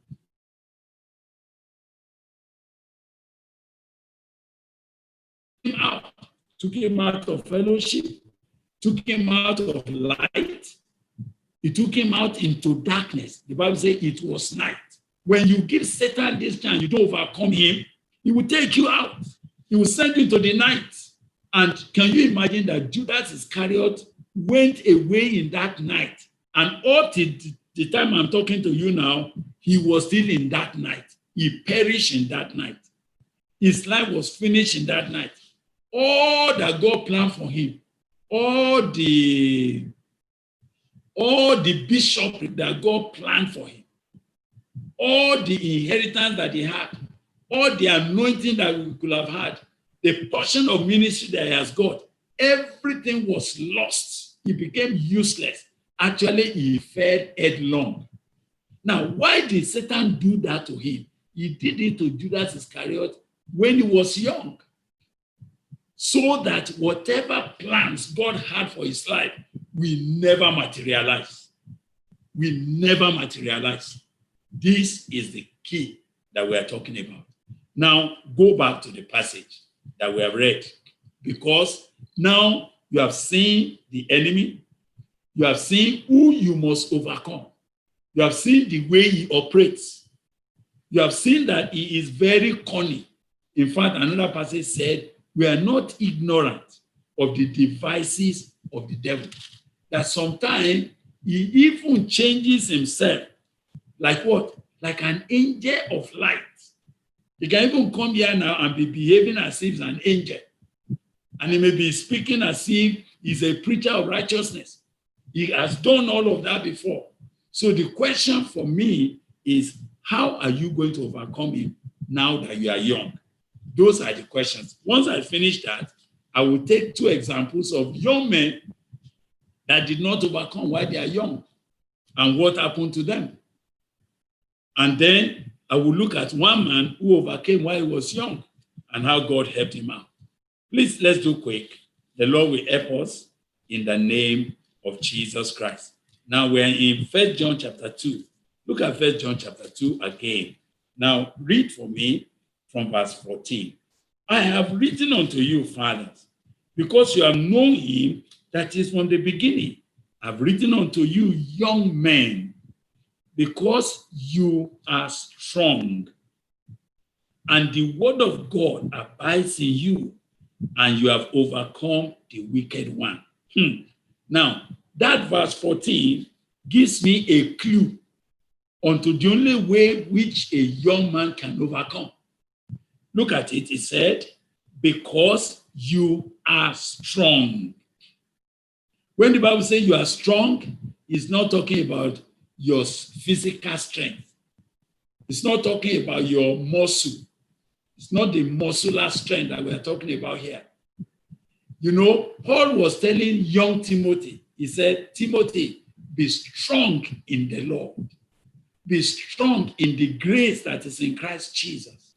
Took him out of fellowship, took him out of light, it took him out into darkness. The Bible says it was night. When you give Satan this chance, you don't overcome him, he will take you out. He will send you to the night. And can you imagine that Judas Iscariot went away in that night? And up to the time I'm talking to you now, he was still in that night. He perished in that night. His life was finished in that night. All that God planned for him, all the bishopric that God planned for him, all the inheritance that he had, all the anointing that we could have had, the portion of ministry that he has got, everything was lost. He became useless. Actually, he fell headlong. Now, why did Satan do that to him? He did it to Judas Iscariot when he was young, so that whatever plans God had for his life will never materialize. Will never materialize. This is the key that we are talking about. Now, go back to the passage that we have read, because now you have seen the enemy, you have seen who you must overcome, you have seen the way he operates, you have seen that he is very cunning. In fact, another passage said, we are not ignorant of the devices of the devil. That sometimes he even changes himself. Like what? Like an angel of light. He can even come here now and be behaving as if he's an angel. And he may be speaking as if he's a preacher of righteousness. He has done all of that before. So the question for me is, how are you going to overcome him now that you are young? Those are the questions. Once I finish that, I will take 2 examples of young men that did not overcome while they are young and what happened to them. And then I will look at one man who overcame while he was young and how God helped him out. Please, let's do quick. The Lord will help us in the name of Jesus Christ. Now we're in 1 John chapter 2. Look at 1 John chapter 2 again. Now read for me from verse 14. I have written unto you, fathers, because you have known him that is from the beginning. I've written unto you, young men, because you are strong, and the word of God abides in you, and you have overcome the wicked one. Now, that verse 14 gives me a clue onto the only way which a young man can overcome. Look at it. It said, because you are strong. When the Bible says you are strong, it's not talking about your physical strength. It's not talking about your muscle. It's not the muscular strength that we're talking about here. You know, Paul was telling young Timothy, he said, Timothy, be strong in the Lord. Be strong in the grace that is in Christ Jesus.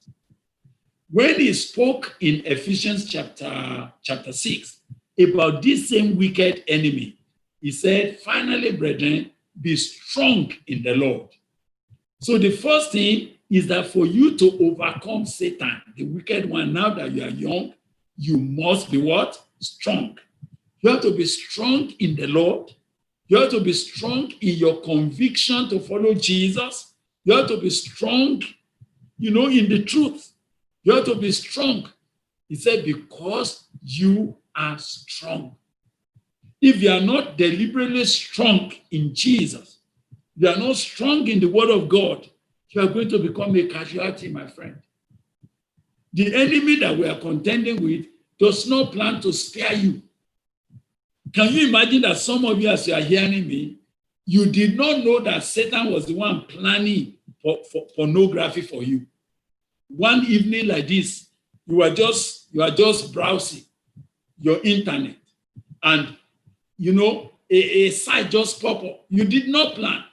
When he spoke in Ephesians chapter 6 about this same wicked enemy, he said, finally, brethren, be strong in the Lord. So the first thing is that for you to overcome Satan, the wicked one, now that you are young, you must be what? Strong. You have to be strong in the Lord. You have to be strong in your conviction to follow Jesus. You have to be strong, in the truth. You have to be strong. He said, because you are strong. If you are not deliberately strong in Jesus, you are not strong in the word of God, you are going to become a casualty, my friend. The enemy that we are contending with does not plan to spare you. Can you imagine that some of you, as you are hearing me, you did not know that Satan was the one planning for pornography for you? One evening like this, you are just browsing your internet, and a site just pop up. You did not plan,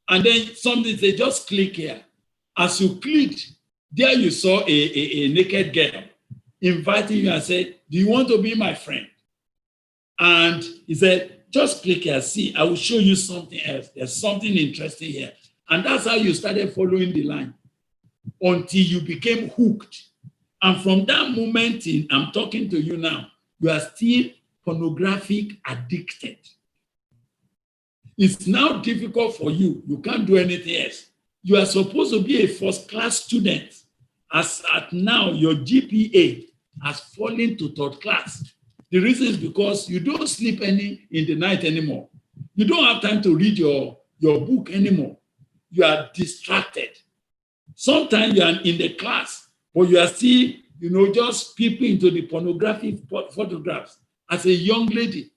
and then something say, just click here. As you clicked, there you saw a naked girl inviting you and said, do you want to be my friend? And he said, just click here, see, I will show you something else. There's something interesting here. And that's how you started following the line until you became hooked. And from that moment I'm talking to you now, you are still pornographic addicted. It's now difficult for you. You can't do anything else. You are supposed to be a first-class student. As at now, your GPA has fallen to third class. The reason is because you don't sleep in the night anymore. You don't have time to read your book anymore. You are distracted. Sometimes you are in the class, but you are still, just peeping into the pornographic photographs as a young lady.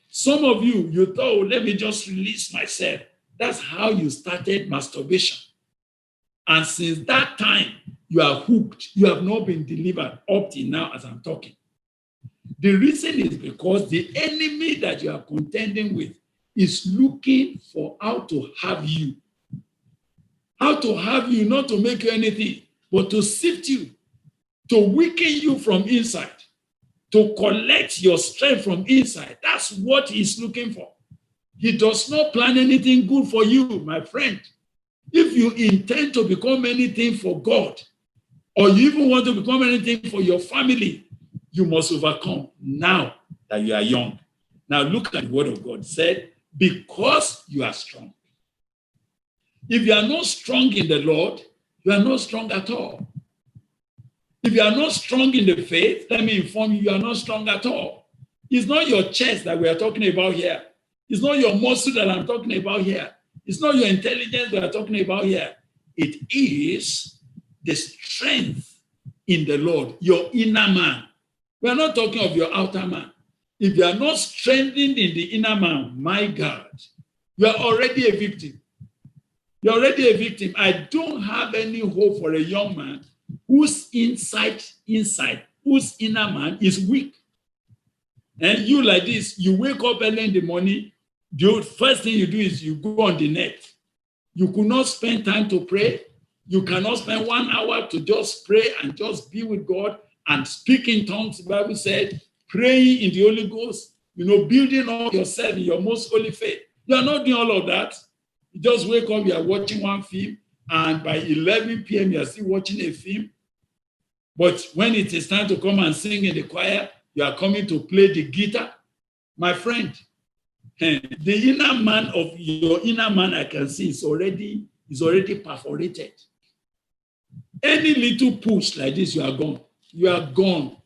Some of you thought, let me just release myself. That's how you started masturbation. And since that time, you are hooked. You have not been delivered up till now as I'm talking. The reason is because the enemy that you are contending with is looking for how to have you. How to have you, not to make you anything, but to sift you, to weaken you from inside, to collect your strength from inside. That's what he's looking for. He does not plan anything good for you, my friend. If you intend to become anything for God, or you even want to become anything for your family, you must overcome now that you are young. Now look at the word of God. It said, because you are strong. If you are not strong in the Lord, you are not strong at all. If you are not strong in the faith, let me inform you, you are not strong at all. It's not your chest that we are talking about here. It's not your muscle that I'm talking about here. It's not your intelligence that I'm talking about here. It is the strength in the Lord, your inner man. We are not talking of your outer man. If you are not strengthened in the inner man, my God, you are already a victim. You're already a victim. I don't have any hope for a young man whose inside, whose inner man is weak. And you like this, you wake up early in the morning, the first thing you do is you go on the net. You could not spend time to pray. You cannot spend 1 hour to just pray and just be with God and speak in tongues. The Bible said, praying in the Holy Ghost, building up yourself in your most holy faith. You are not doing all of that. You just wake up, you are watching one film, and by 11 p.m., you are still watching a film. But when it is time to come and sing in the choir, you are coming to play the guitar. My friend, the inner man of your inner man, I can see, is already perforated. Any little push like this, you are gone. You are gone.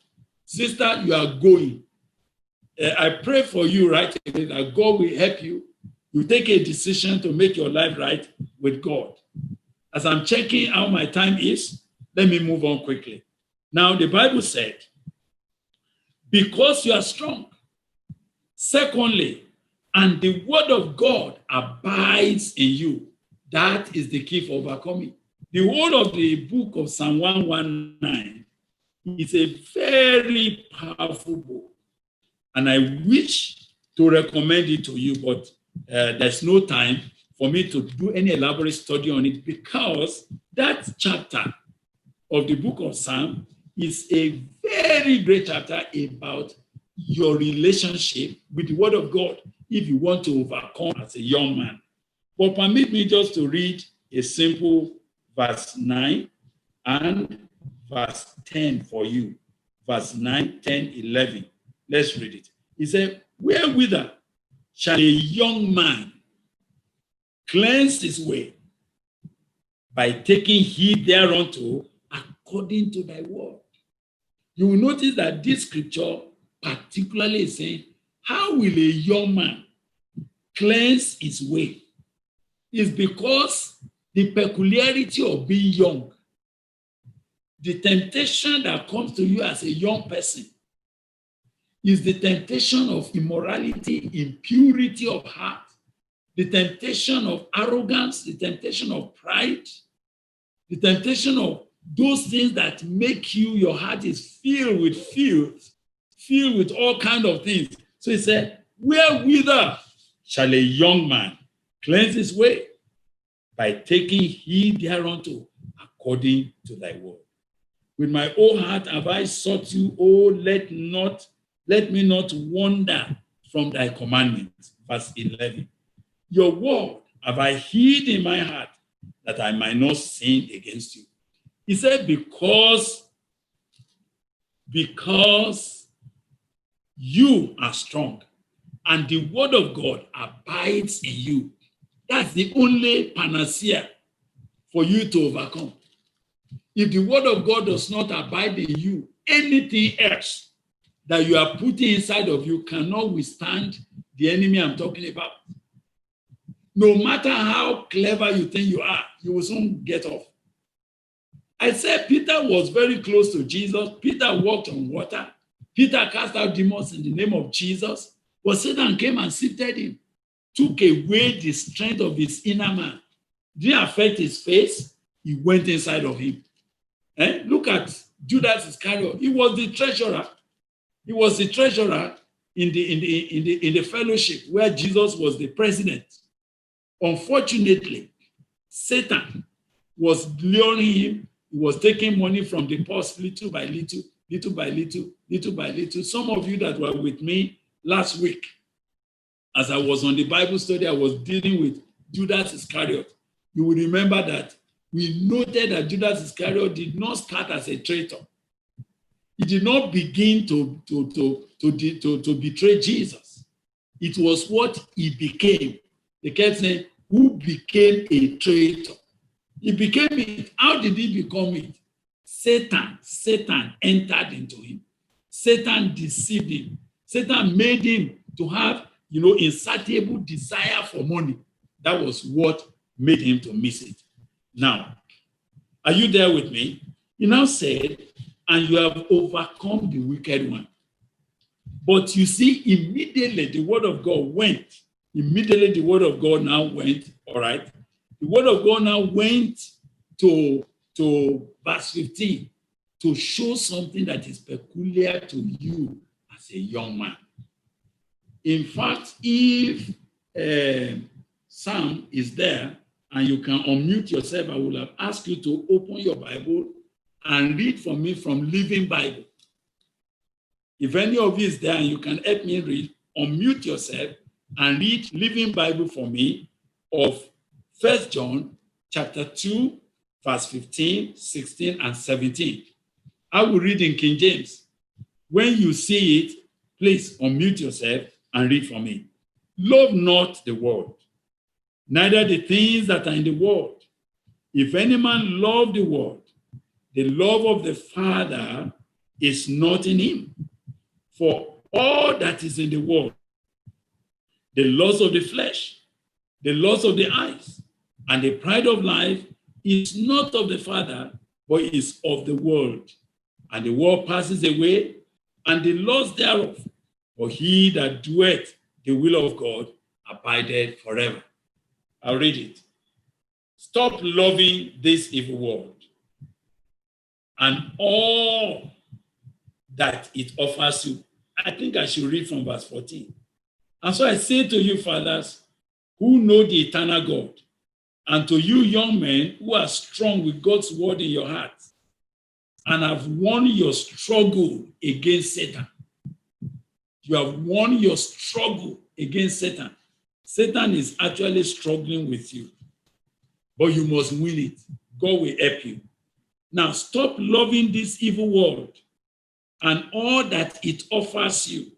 Sister, you are going. I pray for you right away that God will help you. You take a decision to make your life right with God. As I'm checking how my time is, let me move on quickly. Now, the Bible said, because you are strong. Secondly, and the word of God abides in you. That is the key for overcoming. The whole of the book of Psalm 119 is a very powerful book. And I wish to recommend it to you, but there's no time for me to do any elaborate study on it, because that chapter of the book of Psalm is a very great chapter about your relationship with the word of God if you want to overcome as a young man. But permit me just to read a simple verse 9 and verse 10 for you. Verse 9, 10, 11. Let's read it. He said, wherewith shall a young man cleanse his way? By taking heed thereunto according to thy word. You will notice that this scripture particularly is saying, how will a young man cleanse his way? It's because the peculiarity of being young, the temptation that comes to you as a young person, is the temptation of immorality, impurity of heart, the temptation of arrogance, the temptation of pride, the temptation of those things that make you, your heart is filled with filth, filled with all kinds of things. So he said, wherewith shall a young man cleanse his way? By taking heed thereunto according to thy word. With my whole heart have I sought you, oh, let me not wander from thy commandments. Verse 11. Your word have I hid in my heart, that I might not sin against you. He said, because you are strong and the word of God abides in you. That's the only panacea for you to overcome. If the word of God does not abide in you, anything else that you are putting inside of you cannot withstand the enemy I'm talking about. No matter how clever you think you are, you will soon get off. I said Peter was very close to Jesus. Peter walked on water. Peter cast out demons in the name of Jesus. But Satan came and sifted him, took away the strength of his inner man. Didn't affect his face. He went inside of him. Look at Judas Iscariot. He was the treasurer. He was the treasurer in the fellowship where Jesus was the president. Unfortunately, Satan was luring him. He was taking money from the purse little by little, little by little, little by little. Some of you that were with me last week, as I was on the Bible study, I was dealing with Judas Iscariot. You will remember that we noted that Judas Iscariot did not start as a traitor. He did not begin to betray Jesus. It was what he became. They kept saying, who became a traitor? He became it. How did he become it? Satan entered into him. Satan deceived him. Satan made him to have, insatiable desire for money. That was what made him to miss it. Now, are you there with me? He now said, and you have overcome the wicked one. But you see, immediately the word of God went. Immediately the word of God now went, all right? The word of God now went to verse 15 to show something that is peculiar to you as a young man. In fact, if Sam is there and you can unmute yourself, I will have asked you to open your Bible and read for me from Living Bible. If any of you is there and you can help me read, unmute yourself and read Living Bible for me of 1 John chapter 2, verse 15, 16, and 17. I will read in King James. When you see it, please unmute yourself and read for me. Love not the world, neither the things that are in the world. If any man love the world, the love of the Father is not in him. For all that is in the world, the lust of the flesh, the lust of the eyes, and the pride of life is not of the Father, but is of the world. And the world passes away, and the lust thereof. But he that doeth the will of God abideth forever. I'll read it. Stop loving this evil world and all that it offers you. I think I should read from verse 14. And so I say to you, fathers, who know the eternal God, and to you, young men, who are strong with God's word in your hearts, and have won your struggle against Satan. You have won your struggle against Satan. Satan is actually struggling with you, but you must win it. God will help you. Now, stop loving this evil world and all that it offers you.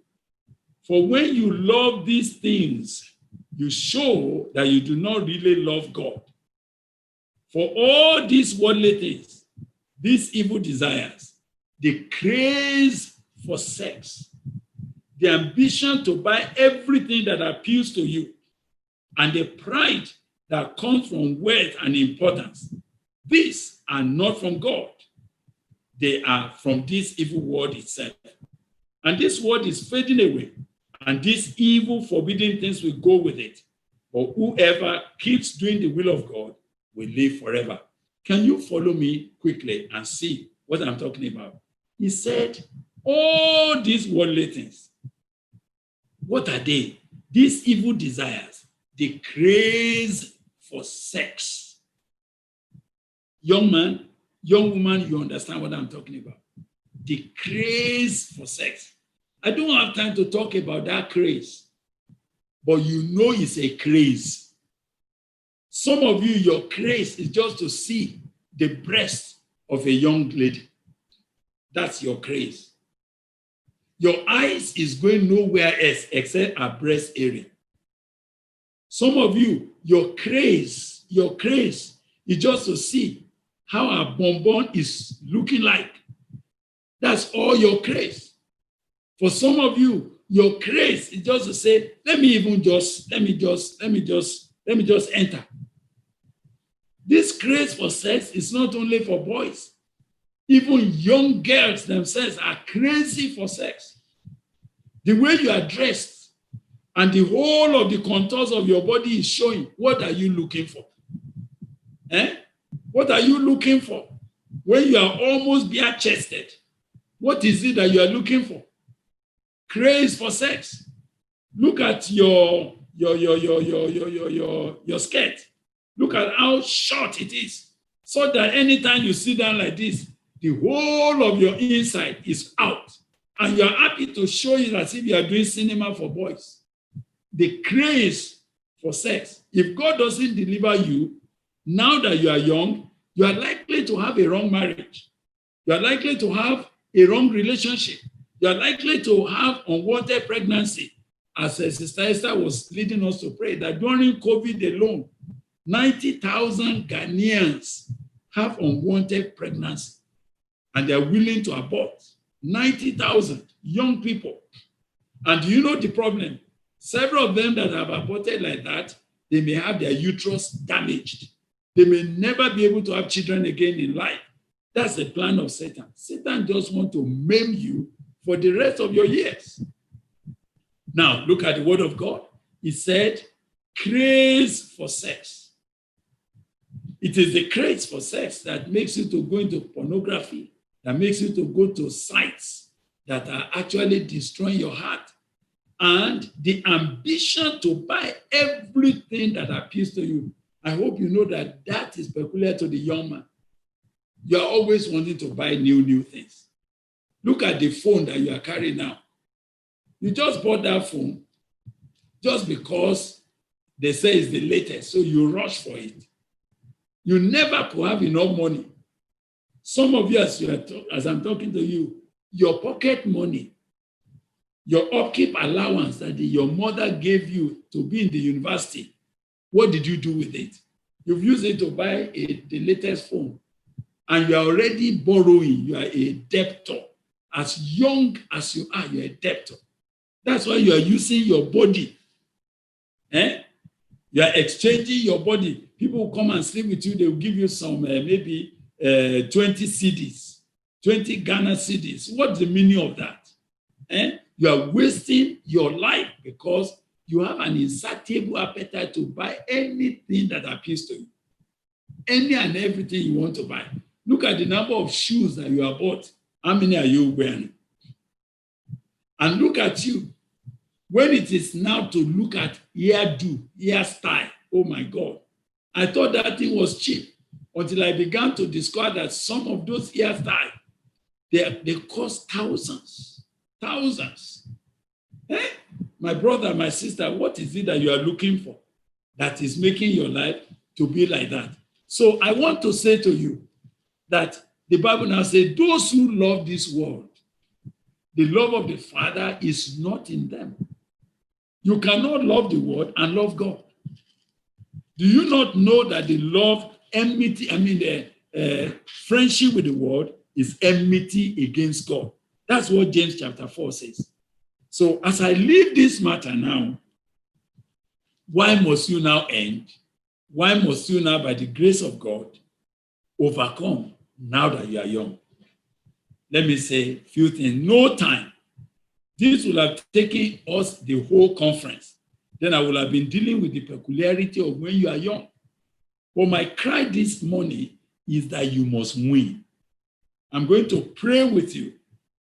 For when you love these things, you show that you do not really love God. For all these worldly things, these evil desires, the craze for sex, the ambition to buy everything that appeals to you, and the pride that comes from wealth and importance, these are not from God. They are from this evil world itself. And this world is fading away, and these evil, forbidden things will go with it. But whoever keeps doing the will of God will live forever. Can you follow me quickly and see what I'm talking about? He said, all these worldly things, what are they? These evil desires, the craze for sex. Young man, young woman, you understand what I'm talking about. The craze for sex. I don't have time to talk about that craze, but you know it's a craze. Some of you, your craze is just to see the breast of a young lady. That's your craze. Your eyes is going nowhere else except her breast area. Some of you, your craze is just to see how her bonbon is looking like. That's all your craze. For some of you, your craze is just to say, let me just enter. This craze for sex is not only for boys. Even young girls themselves are crazy for sex. The way you are dressed and the whole of the contours of your body is showing. What are you looking for? What are you looking for? When you are almost bare-chested, what is it that you are looking for? Craze for sex. Look at your skirt. Look at how short it is, so that anytime you sit down like this, the whole of your inside is out, and you're happy to show it as if you are doing cinema for boys. The craze for sex. If God doesn't deliver you, now that you are young, you are likely to have a wrong marriage. You are likely to have a wrong relationship. You are likely to have unwanted pregnancy. As Sister Esther was leading us to pray, that during COVID alone, 90,000 Ghanaians have unwanted pregnancy, and they're willing to abort. 90,000 young people. And do you know the problem? Several of them that have aborted like that, they may have their uterus damaged. They may never be able to have children again in life. That's the plan of Satan. Satan just wants to maim you for the rest of your years. Now, look at the word of God. He said, craze for sex. It is the craze for sex that makes you to go into pornography, that makes you to go to sites that are actually destroying your heart. And the ambition to buy everything that appeals to you. I hope you know that that is peculiar to the young man. You are always wanting to buy new things. Look at the phone that you are carrying now. You just bought that phone just because they say it's the latest, so you rush for it. You never could have enough money. Some of you, as I'm talking to you, your pocket money, your upkeep allowance that your mother gave you to be in the university, what did you do with it? You've used it to buy the latest phone, and you are already borrowing. You are a debtor. As young as you are, you're a debtor. That's why you are using your body. You are exchanging your body. People will come and sleep with you. They will give you some, maybe 20 CDs, 20 Ghana CDs. What's the meaning of that? You are wasting your life because you have an insatiable appetite to buy anything that appeals to you. Any and everything you want to buy. Look at the number of shoes that you have bought. How many are you wearing? And look at you. When it is now to look at hairstyle, oh my God. I thought that thing was cheap until I began to discover that some of those hairstyles, they cost thousands. My brother, my sister, what is it that you are looking for that is making your life to be like that? So I want to say to you that the Bible now says, those who love this world, the love of the Father is not in them. You cannot love the world and love God. Do you not know that the friendship with the world is enmity against God? That's what James chapter 4 says. So as I leave this matter now, why must you now end? Why must you now, by the grace of God, overcome now that you are young? Let me say a few things. No time. This will have taken us the whole conference. Then I will have been dealing with the peculiarity of when you are young. But my cry this morning is that you must win. I'm going to pray with you.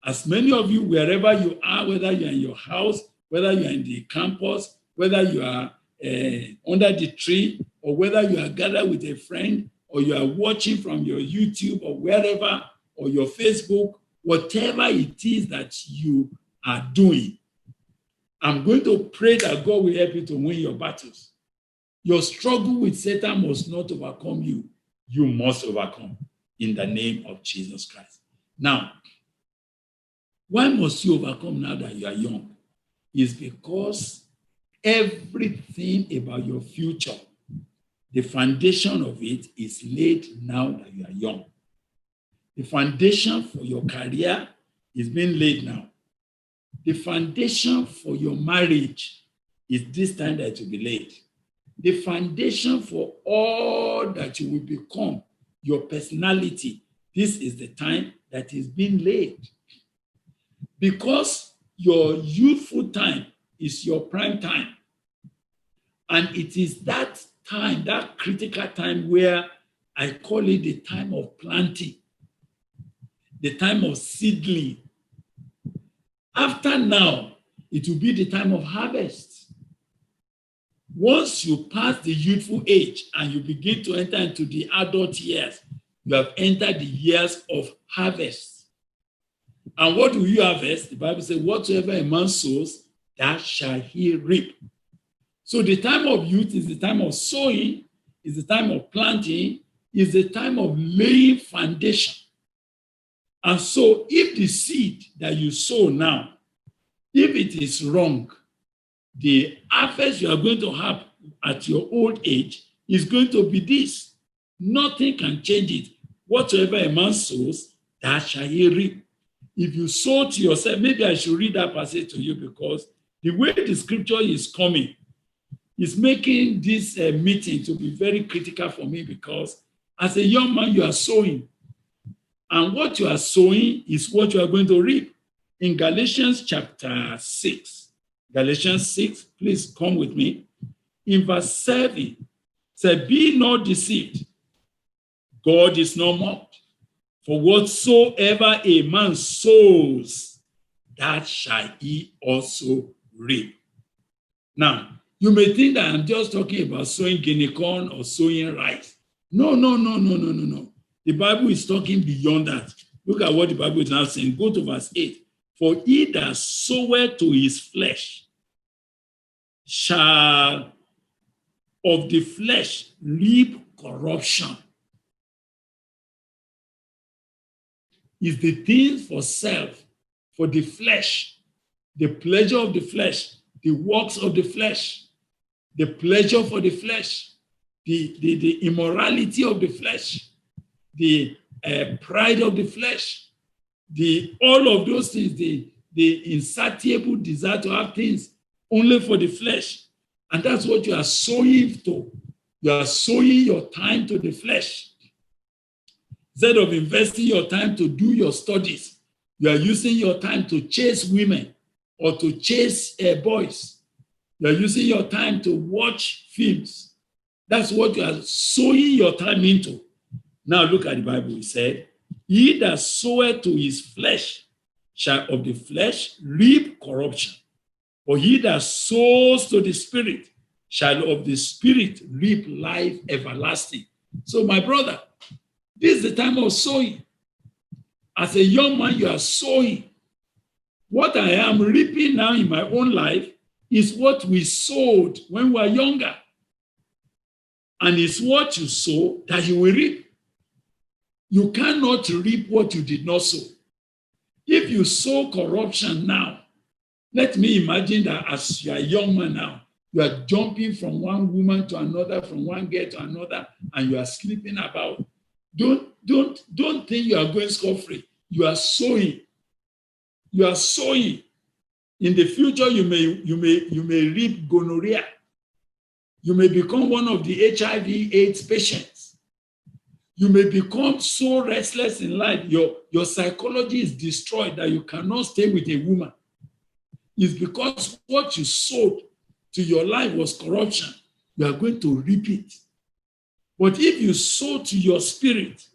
As many of you, wherever you are, whether you're in your house, whether you're in the campus, whether you are under the tree, or whether you are gathered with a friend, or you are watching from your YouTube or wherever, or your Facebook, whatever it is that you are doing, I'm going to pray that God will help you to win your battles. Your struggle with Satan must not overcome you. You must overcome in the name of Jesus Christ. Now, why must you overcome now that you are young? It's because everything about your future, the foundation of it is laid now that you are young. The foundation for your career is being laid now. The foundation for your marriage is this time that it will be laid. The foundation for all that you will become, your personality, this is the time that is being laid. Because your youthful time is your prime time. And it is that time, that critical time where I call it the time of planting, the time of seedling. After now, it will be the time of harvest. Once you pass the youthful age and you begin to enter into the adult years, you have entered the years of harvest. And what do you harvest? The Bible says, whatsoever a man sows, that shall he reap. So the time of youth is the time of sowing, is the time of planting, is the time of laying foundation. And so if the seed that you sow now, if it is wrong, the harvest you are going to have at your old age is going to be this. Nothing can change it. Whatsoever a man sows, that shall he reap. if you sow to yourself, maybe I should read that passage to you, because the way the scripture is coming is making this meeting to be very critical for me, because as a young man, you are sowing. And what you are sowing is what you are going to reap. In Galatians chapter 6, Galatians 6, please come with me. In verse 7, say, be not deceived. God is not mocked. For whatsoever a man sows, that shall he also reap. Now, you may think that I'm just talking about sowing guinea corn or sowing rice. No. The Bible is talking beyond that. Look at what the Bible is now saying. Go to verse 8. For he that soweth to his flesh shall of the flesh reap corruption. Is the things for self, for the flesh, the pleasure of the flesh, the works of the flesh, the pleasure for the flesh, the immorality of the flesh, the pride of the flesh, all of those things, the insatiable desire to have things only for the flesh. And that's what you are sowing to. You are sowing your time to the flesh. Instead of investing your time to do your studies, you are using your time to chase women or to chase boys. You are using your time to watch films. That's what you are sowing your time into. Now look at the Bible. It said, he that soweth to his flesh shall of the flesh reap corruption. But he that sows to the Spirit shall of the Spirit reap life everlasting. So my brother, this is the time of sowing. As a young man, you are sowing. What I am reaping now in my own life is what we sowed when we were younger. And it's what you sow that you will reap. You cannot reap what you did not sow. If you sow corruption now, let me imagine that as you are a young man now, you are jumping from one woman to another, from one girl to another, and you are sleeping about. Don't think you are going scot-free. You are sowing. You are sowing. In the future, you may reap gonorrhea. You may become one of the HIV/AIDS patients. You may become so restless in life. Your psychology is destroyed that you cannot stay with a woman. It's because what you sowed to your life was corruption. You are going to reap it. But if you sow to your spirit,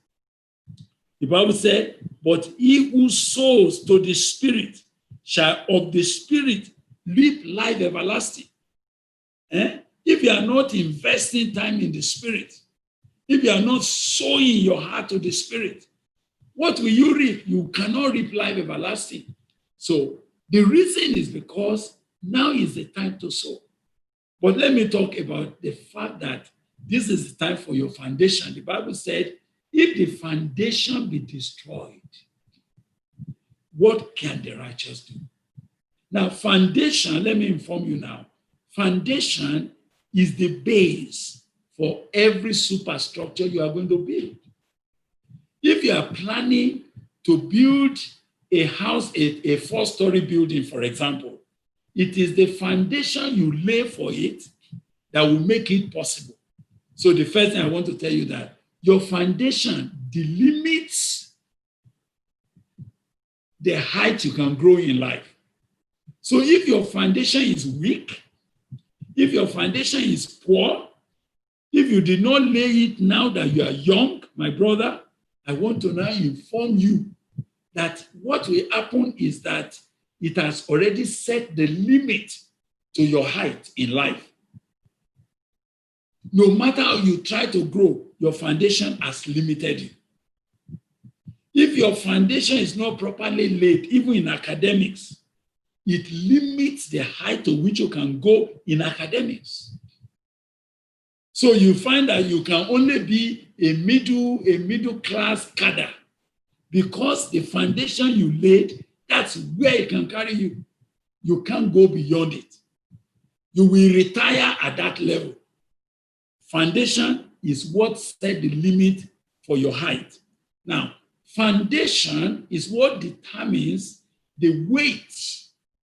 the Bible said, but he who sows to the Spirit shall of the Spirit reap life everlasting. If you are not investing time in the Spirit, if you are not sowing your heart to the Spirit, what will you reap? You cannot reap life everlasting. So the reason is because now is the time to sow. But let me talk about the fact that this is the time for your foundation. The Bible said, if the foundation be destroyed, what can the righteous do? Now, foundation, let me inform you now. Foundation is the base for every superstructure you are going to build. If you are planning to build a house, a 4-story building, for example, it is the foundation you lay for it that will make it possible. So the first thing I want to tell you that your foundation delimits the height you can grow in life. So if your foundation is weak, if your foundation is poor, if you did not lay it now that you are young, my brother, I want to now inform you that what will happen is that it has already set the limit to your height in life. No matter how you try to grow, your foundation has limited you. If your foundation is not properly laid, even in academics, it limits the height to which you can go in academics. So you find that you can only be a middle class cadre because the foundation you laid, that's where it can carry you. You can't go beyond it. You will retire at that level. Foundation is what set the limit for your height. Now, Foundation is what determines the weight,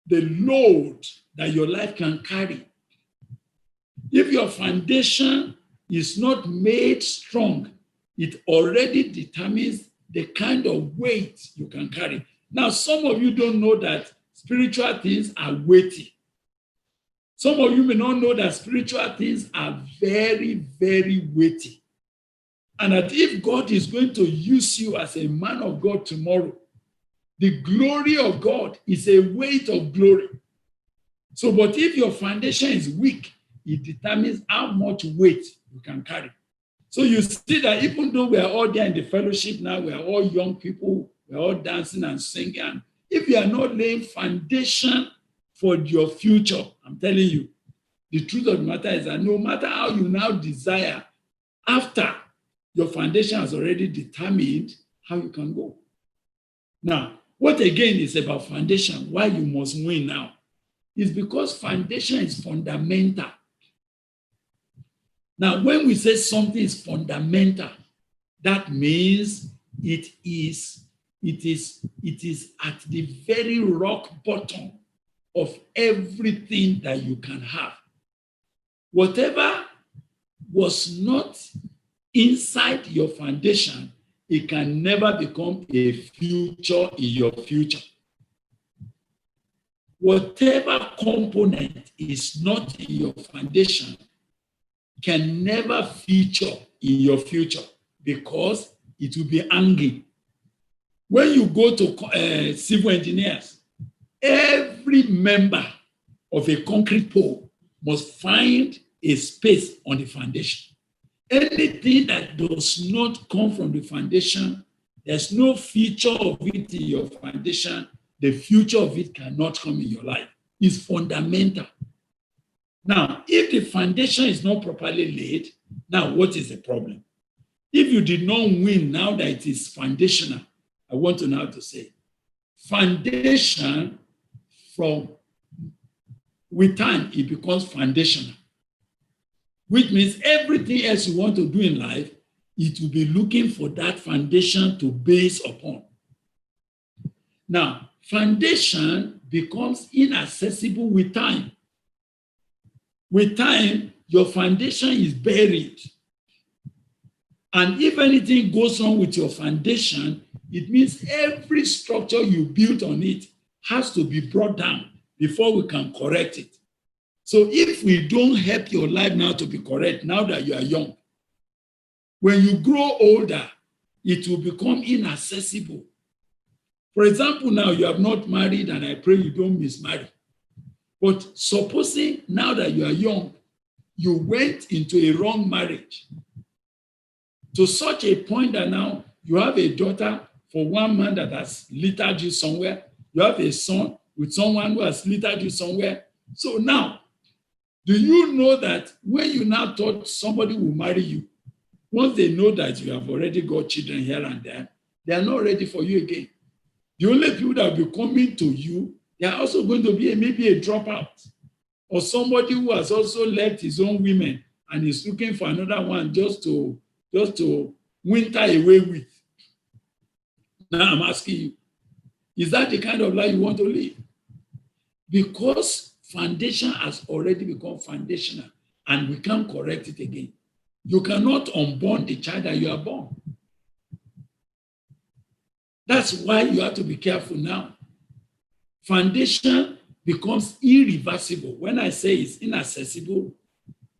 the load that your life can carry. If your foundation is not made strong, it already determines the kind of weight you can carry. Now, some of you don't know that spiritual things are weighty. Some of you may not know that spiritual things are very, very weighty. And that if God is going to use you as a man of God tomorrow, the glory of God is a weight of glory. So, but if your foundation is weak, it determines how much weight you can carry. So you see that even though we are all there in the fellowship now, we are all young people, we are all dancing and singing. And if you are not laying foundation for your future, I'm telling you, the truth of the matter is that no matter how you now desire, after your foundation has already determined how you can go. Now, what again is about foundation, why you must win now, is because foundation is fundamental. Now, when we say something is fundamental, that means it is at the very rock bottom of everything that you can have. Whatever was not inside your foundation, it can never become a future in your future. Whatever component is not in your foundation can never feature in your future because it will be hanging. When you go to civil engineers, every member of a concrete pole must find a space on the foundation. Anything that does not come from the foundation, there's no feature of it in your foundation, the future of it cannot come in your life. It's fundamental. Now, if the foundation is not properly laid, now what is the problem? If you did not win now that it is foundational, I want to now to say, foundation with time, it becomes foundational, which means everything else you want to do in life, it will be looking for that foundation to base upon. Now, foundation becomes inaccessible with time. With time, your foundation is buried. And if anything goes wrong with your foundation, it means every structure you built on it has to be brought down before we can correct it. So if we don't help your life now to be correct, now that you are young, when you grow older, it will become inaccessible. For example, now you have not married, and I pray you don't mismarry. But supposing now that you are young, you went into a wrong marriage to such a point that now you have a daughter for one man that has littered you somewhere, you have a son with someone who has littered you somewhere. So now, do you know that when you now thought somebody will marry you, once they know that you have already got children here and there, they are not ready for you again. The only people that will be coming to you, they are also going to be maybe a dropout or somebody who has also left his own women and is looking for another one just to winter away with. Now I'm asking you, is that the kind of life you want to live? Because foundation has already become foundational and we can't correct it again. You cannot unborn the child that you are born. That's why you have to be careful now. Foundation becomes irreversible. When I say it's inaccessible,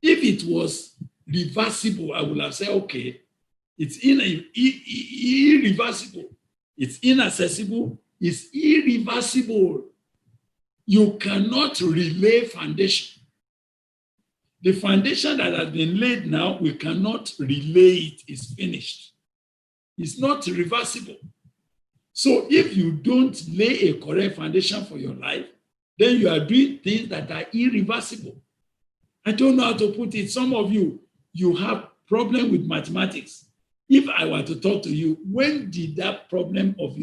if it was reversible, I would have said, okay, it's irreversible. It's inaccessible. It's irreversible. You cannot relay foundation. The foundation that has been laid now, we cannot relay it. It's finished. It's not reversible. So if you don't lay a correct foundation for your life, then you are doing things that are irreversible. I don't know how to put it. Some of you, you have problem with mathematics. If I were to talk to you, when did that problem of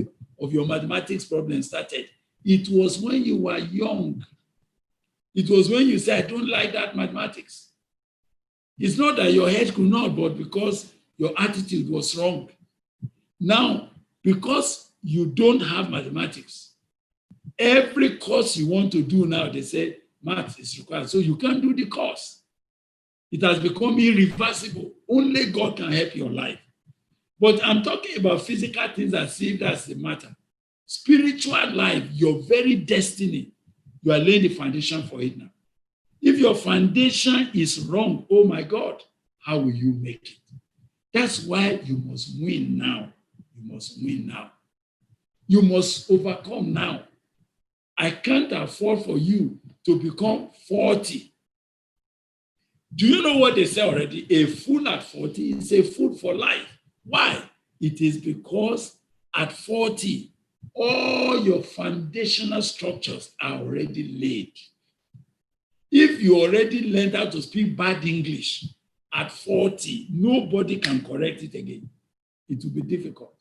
your mathematics problem started? It was when you were young. It was when you said, I don't like that mathematics. It's not that your head could not, but because your attitude was wrong. Now, because you don't have mathematics. Every course you want to do now, they say math is required. So you can't do the course. It has become irreversible. Only God can help your life. But I'm talking about physical things as if that's the matter. Spiritual life, your very destiny, you are laying the foundation for it now. If your foundation is wrong, oh my God, how will you make it? That's why you must win now. You must win now. You must overcome now. I can't afford for you to become 40. Do you know what they say already? A fool at 40 is a fool for life. Why? It is because at 40, all your foundational structures are already laid. If you already learned how to speak bad English at 40, nobody can correct it again. It will be difficult.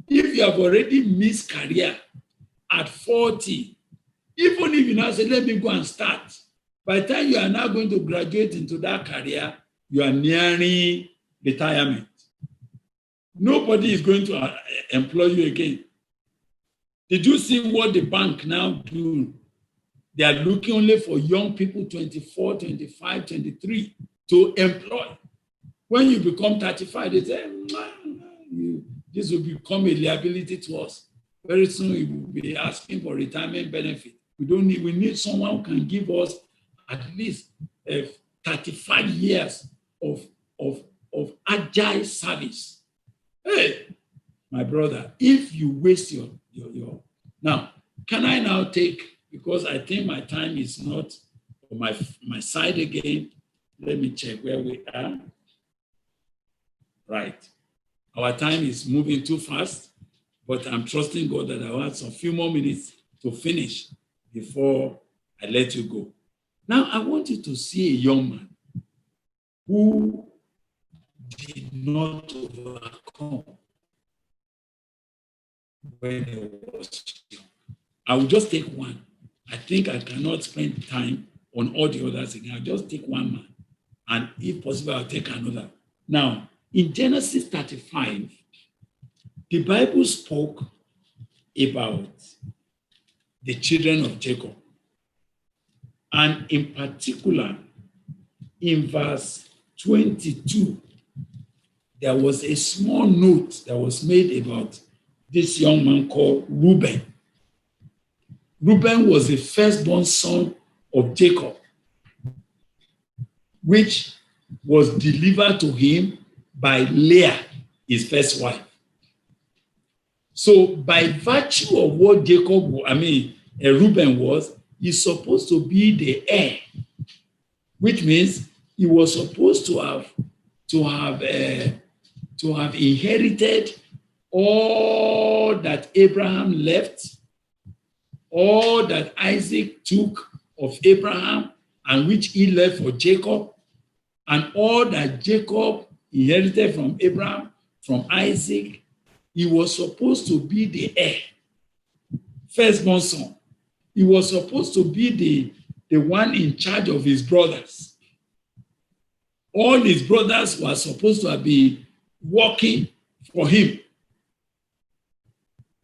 If you have already missed career at 40, even if you now say, let me go and start, by the time you are now going to graduate into that career, you are nearing retirement. Nobody is going to employ you again. Did you see what the bank now do? They are looking only for young people, 24, 25, 23, to employ. When you become 35, they say, this will become a liability to us. Very soon, we will be asking for retirement benefit. We need someone who can give us at least 35 years of agile service. Hey, my brother, if you waste your now, can I now take, because I think my time is not on my side again. Let me check where we are. Right. Our time is moving too fast, but I'm trusting God that I want some few more minutes to finish before I let you go. Now, I want you to see a young man who did not overcome when he was young. I will just take one. I think I cannot spend time on all the others again. I'll just take one man. And if possible, I'll take another. Now, in Genesis 35, the Bible spoke about the children of Jacob. And in particular, in verse 22, there was a small note that was made about this young man called Reuben. Reuben was the firstborn son of Jacob, which was delivered to him by Leah, his first wife. So by virtue of what Reuben was, he's supposed to be the heir, which means he was supposed to have inherited all that Abraham left, all that Isaac took of Abraham, and which he left for Jacob, and all that Jacob inherited from Abraham, from Isaac. He was supposed to be the heir, firstborn son. He was supposed to be the one in charge of his brothers. All his brothers were supposed to be working for him.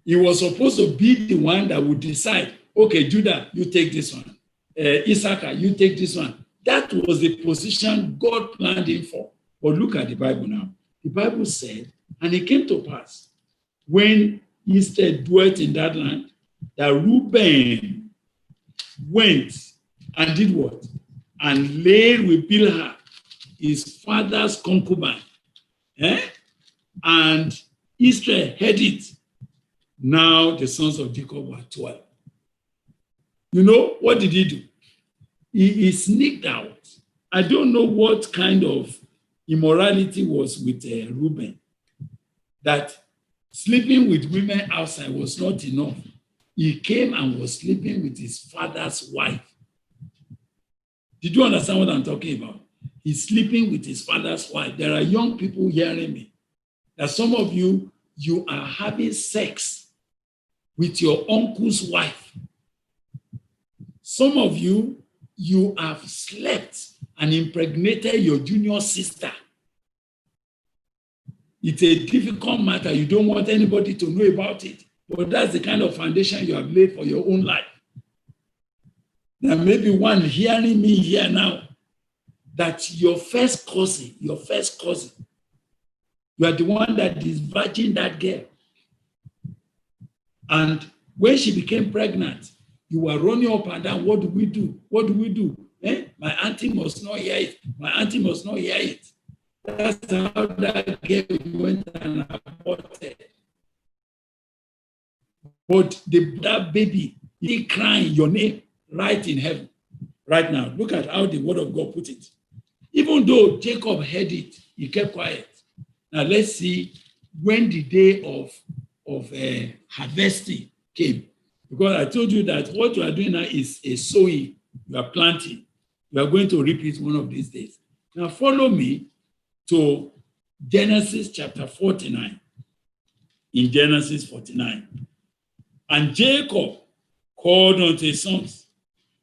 He was supposed to be the one that would decide, okay, Judah, you take this one. Issachar, you take this one. That was the position God planned him for. But look at the Bible now. The Bible said, and it came to pass, when Esther dwelt in that land, that Reuben went and did what? And lay with Bilhah, his father's concubine. And Israel heard it. Now the sons of Jacob were 12. You know, what did he do? He sneaked out. I don't know what kind of immorality was with Reuben, that sleeping with women outside was not enough. He came and was sleeping with his father's wife. Did you understand what I'm talking about? He's sleeping with his father's wife. There are young people hearing me. That some of you are having sex with your uncle's wife. Some of you have slept and impregnated your junior sister. It's a difficult matter. You don't want anybody to know about it. But that's the kind of foundation you have laid for your own life. There may be one hearing me here now, that your first cousin, you are the one that is virgin that girl. And when she became pregnant, you were running up and down. What do we do? What do we do? My auntie must not hear it. My auntie must not hear it. That's how that girl went and aborted. But that baby, he crying your name right in heaven. Right now, look at how the word of God put it. Even though Jacob heard it, he kept quiet. Now let's see when the day of harvesting came. Because I told you that what you are doing now is a sowing. You are planting. You are going to reap it one of these days. Now follow me to Genesis chapter 49. In Genesis 49. And Jacob called unto his sons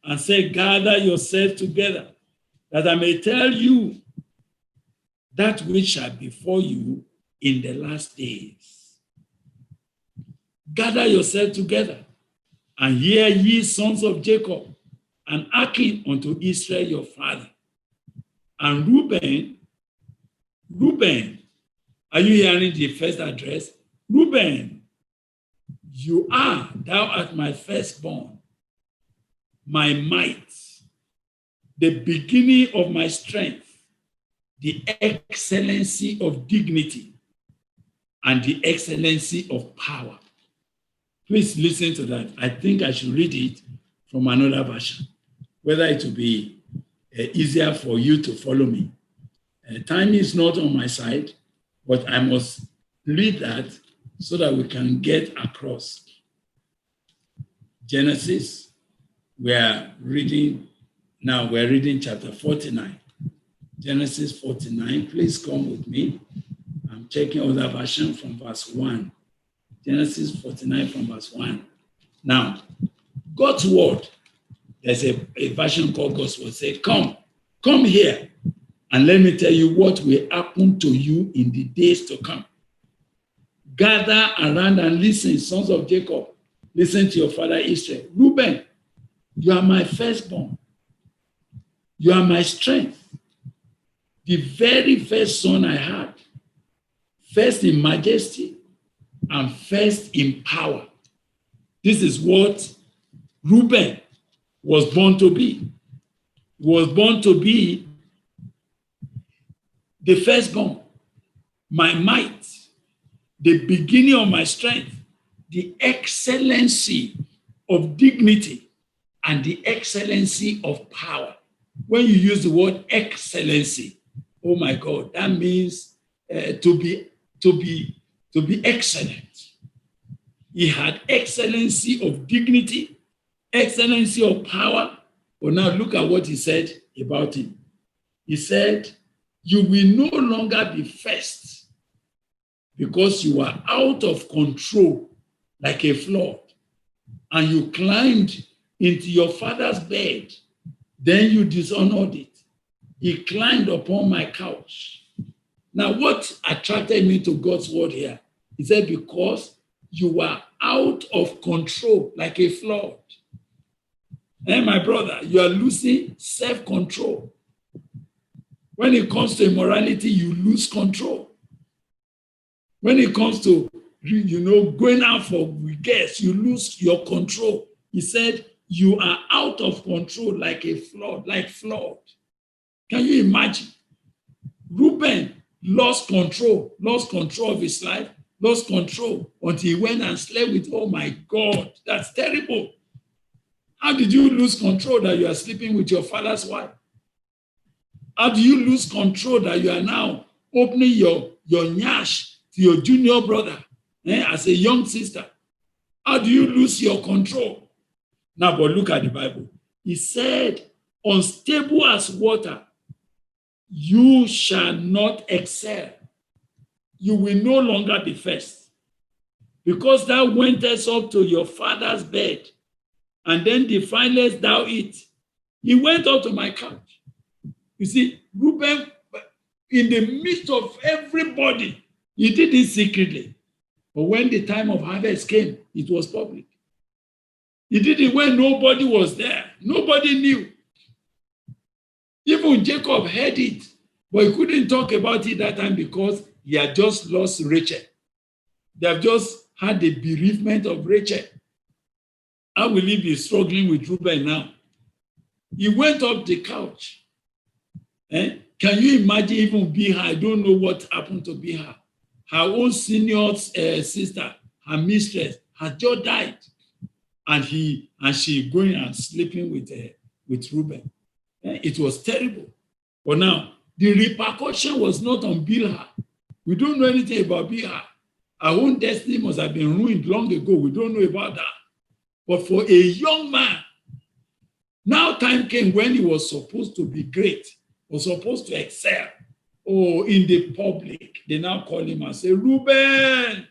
and said, gather yourselves together, that I may tell you that which shall befall you in the last days. Gather yourselves together, and hear ye sons of Jacob, and hearken unto Israel your father. And Reuben, are you hearing the first address? Reuben, thou art my firstborn, my might, the beginning of my strength, the excellency of dignity, and the excellency of power. Please listen to that. I think I should read it from another version, whether it will be easier for you to follow me. Time is not on my side, but I must read that so that we can get across. Genesis, we're reading chapter 49. Genesis 49, please come with me. I'm checking other version from verse 1. Genesis 49 from verse 1. Now, God's word, there's a version called God's word, say, come here, and let me tell you what will happen to you in the days to come. Gather around and listen, sons of Jacob. Listen to your father Israel. Reuben, you are my firstborn. You are my strength. The very first son I had. First in majesty and first in power. This is what Reuben was born to be. He was born to be the firstborn, my might, the beginning of my strength, the excellency of dignity, and the excellency of power. When you use the word excellency, oh my God, that means to be excellent. He had excellency of dignity, excellency of power. But now look at what he said about him. He said, you will no longer be first because you are out of control like a flood, and you climbed into your father's bed, then you dishonored it. He climbed upon my couch. Now, what attracted me to God's word here? He said, because you are out of control like a flood. And my brother, you are losing self-control. When it comes to immorality, you lose control. When it comes to, going out for guests, you lose your control. He said, you are out of control like a flood, like flood. Can you imagine? Reuben lost control of his life, lost control until he went and slept with, oh my God, that's terrible. How did you lose control that you are sleeping with your father's wife? How do you lose control that you are now opening your nyash to your junior brother as a young sister? How do you lose your control? Now, but look at the Bible. He said, unstable as water, you shall not excel. You will no longer be first. Because thou wentest up to your father's bed, and then defilest thou it. He went up to my couch. You see, Reuben, in the midst of everybody, He did it secretly. But when the time of harvest came, it was public. He did it when nobody was there. Nobody knew. Even Jacob heard it, but he couldn't talk about it that time because he had just lost Rachel. They have just had the bereavement of Rachel. How will he be struggling with Reuben now? He went up the couch. Can you imagine even Bilhah? I don't know what happened to Bilhah. Her own senior sister, her mistress, had just died. And she going and sleeping with Reuben. It was terrible. But now, the repercussion was not on Bilhah. We don't know anything about Bilhah. Our own destiny must have been ruined long ago. We don't know about that. But for a young man, now time came when he was supposed to be great, was supposed to excel. Oh, in the public, they now call him and say, Reuben,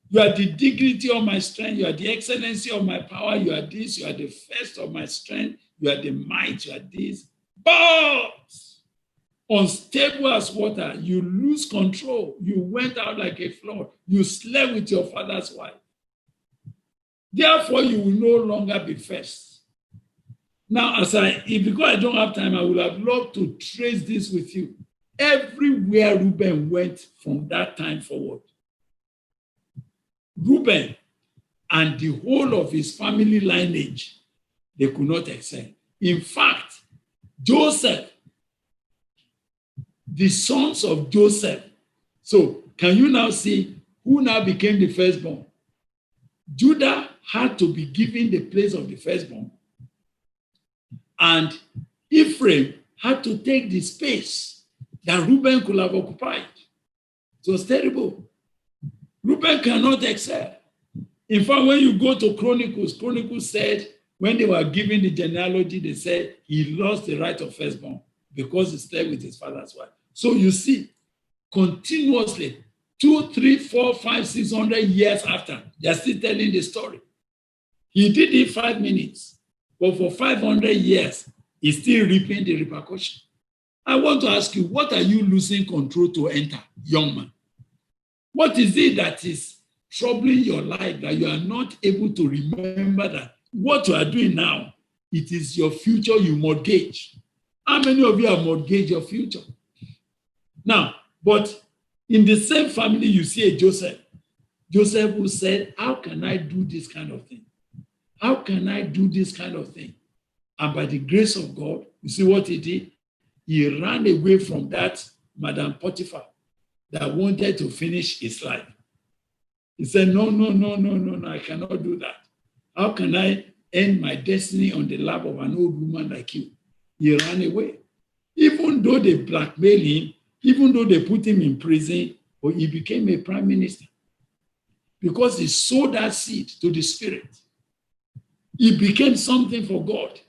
you are the dignity of my strength. You are the excellency of my power. You are this. You are the first of my strength. You are the might. You are this. But unstable as water, you lose control. You went out like a flood. You slept with your father's wife. Therefore, you will no longer be first. Now, because I don't have time, I would have loved to trace this with you. Everywhere Reuben went from that time forward, Reuben and the whole of his family lineage, they could not excel. In fact, Joseph, the sons of Joseph. So can you now see who now became the firstborn? Judah had to be given the place of the firstborn. And Ephraim had to take the space that Reuben could have occupied. It was terrible. Reuben cannot excel. In fact, when you go to Chronicles said, when they were giving the genealogy, they said he lost the right of firstborn because he slept with his father's wife. So you see, continuously, 200, 300, 400, 500, 600 years after, they are still telling the story. He did it 5 minutes. But for 500 years, he's still reaping the repercussion. I want to ask you, what are you losing control to enter, young man? What is it that is troubling your life that you are not able to remember that what you are doing now, it is your future you mortgage? How many of you have mortgaged your future? Now, but in the same family, you see a Joseph. Joseph who said, how can I do this kind of thing? How can I do this kind of thing? And by the grace of God, you see what he did? He ran away from that Madam Potiphar that wanted to finish his life. He said, no, I cannot do that. How can I end my destiny on the lap of an old woman like you? He ran away. Even though they blackmailed him, even though they put him in prison, but he became a prime minister because he sowed that seed to the Spirit. He became something for God.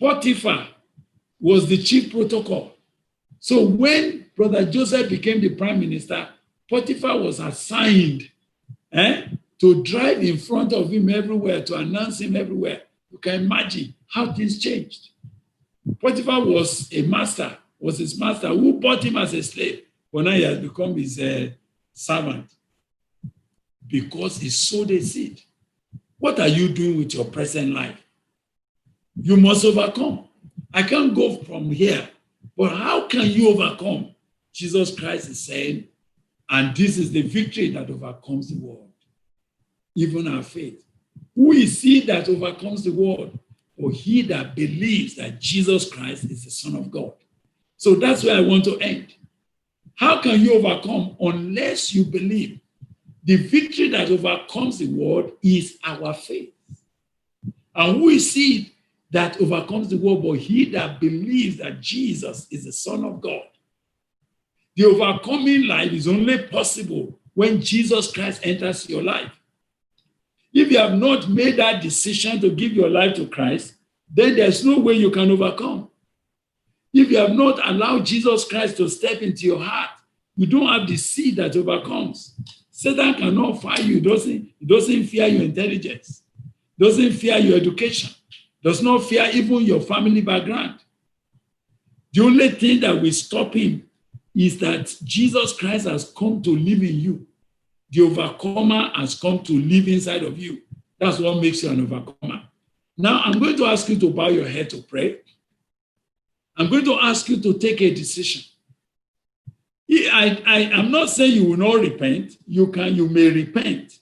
Potiphar was the chief protocol. So when Brother Joseph became the prime minister, Potiphar was assigned to drive in front of him everywhere, to announce him everywhere. You can imagine how things changed. Potiphar was his master who bought him as a slave, but now he has become his servant because he sowed a seed. What are you doing with your present life? You must overcome. I can't go from here, but how can you overcome? Jesus Christ is saying, and this is the victory that overcomes the world, even our faith. Who is he that overcomes the world? Or he that believes that Jesus Christ is the Son of God. So that's where I want to end. How can you overcome unless you believe? The victory that overcomes the world is our faith. And who is he that overcomes the world? But he that believes that Jesus is the Son of God. The overcoming life is only possible when Jesus Christ enters your life. If you have not made that decision to give your life to Christ, then there's no way you can overcome. If you have not allowed Jesus Christ to step into your heart, you don't have the seed that overcomes. Satan cannot fire you. He doesn't fear your intelligence. Doesn't fear your education. Does not fear even your family background. The only thing that will stop him is that Jesus Christ has come to live in you. The overcomer has come to live inside of you. That's what makes you an overcomer. Now, I'm going to ask you to bow your head to pray. I'm going to ask you to take a decision. I'm not saying you will not repent. You may repent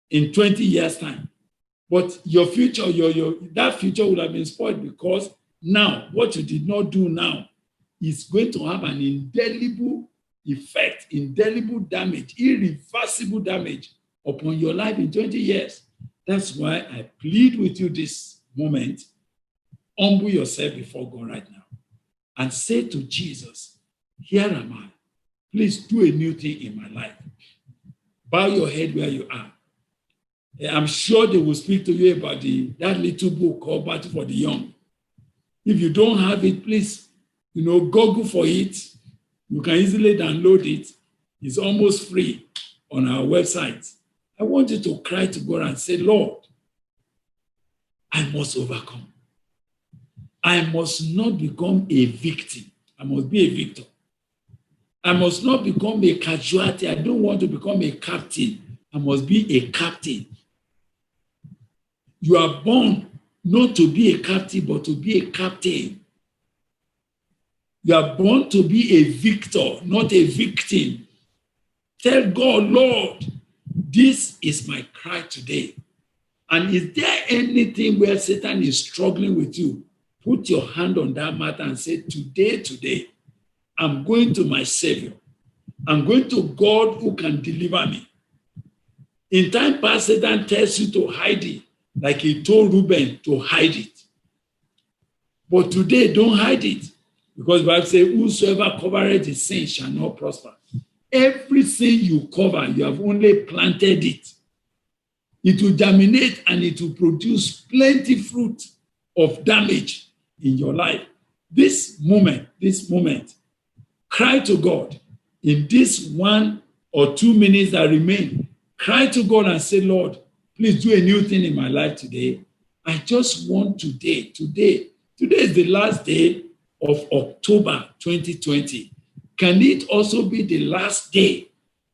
in 20 years' time. But your future, that future will have been spoiled, because now, what you did not do now is going to have an indelible effect, indelible damage, irreversible damage upon your life in 20 years. That's why I plead with you this moment, humble yourself before God right now and say to Jesus, here am I. Please do a new thing in my life. Bow your head where you are. I'm sure they will speak to you about that little book called Battle for the Young. If you don't have it, please, Google for it. You can easily download it. It's almost free on our website. I want you to cry to God and say, Lord, I must overcome. I must not become a victim. I must be a victor. I must not become a casualty. I don't want to become a captain. I must be a captain. You are born not to be a captain, but to be a captain. You are born to be a victor, not a victim. Tell God, Lord, this is my cry today. And is there anything where Satan is struggling with you? Put your hand on that matter and say, today, I'm going to my Savior. I'm going to God who can deliver me. In time past, Satan tells you to hide it, like he told Reuben to hide it. But today, don't hide it. Because the Bible says, whosoever covereth his sin shall not prosper. Every sin you cover, you have only planted it. It will germinate and it will produce plenty fruit of damage in your life. This moment, cry to God. In this 1 or 2 minutes that remain, cry to God and say, Lord, please do a new thing in my life today. I just want today is the last day of October 2020. Can it also be the last day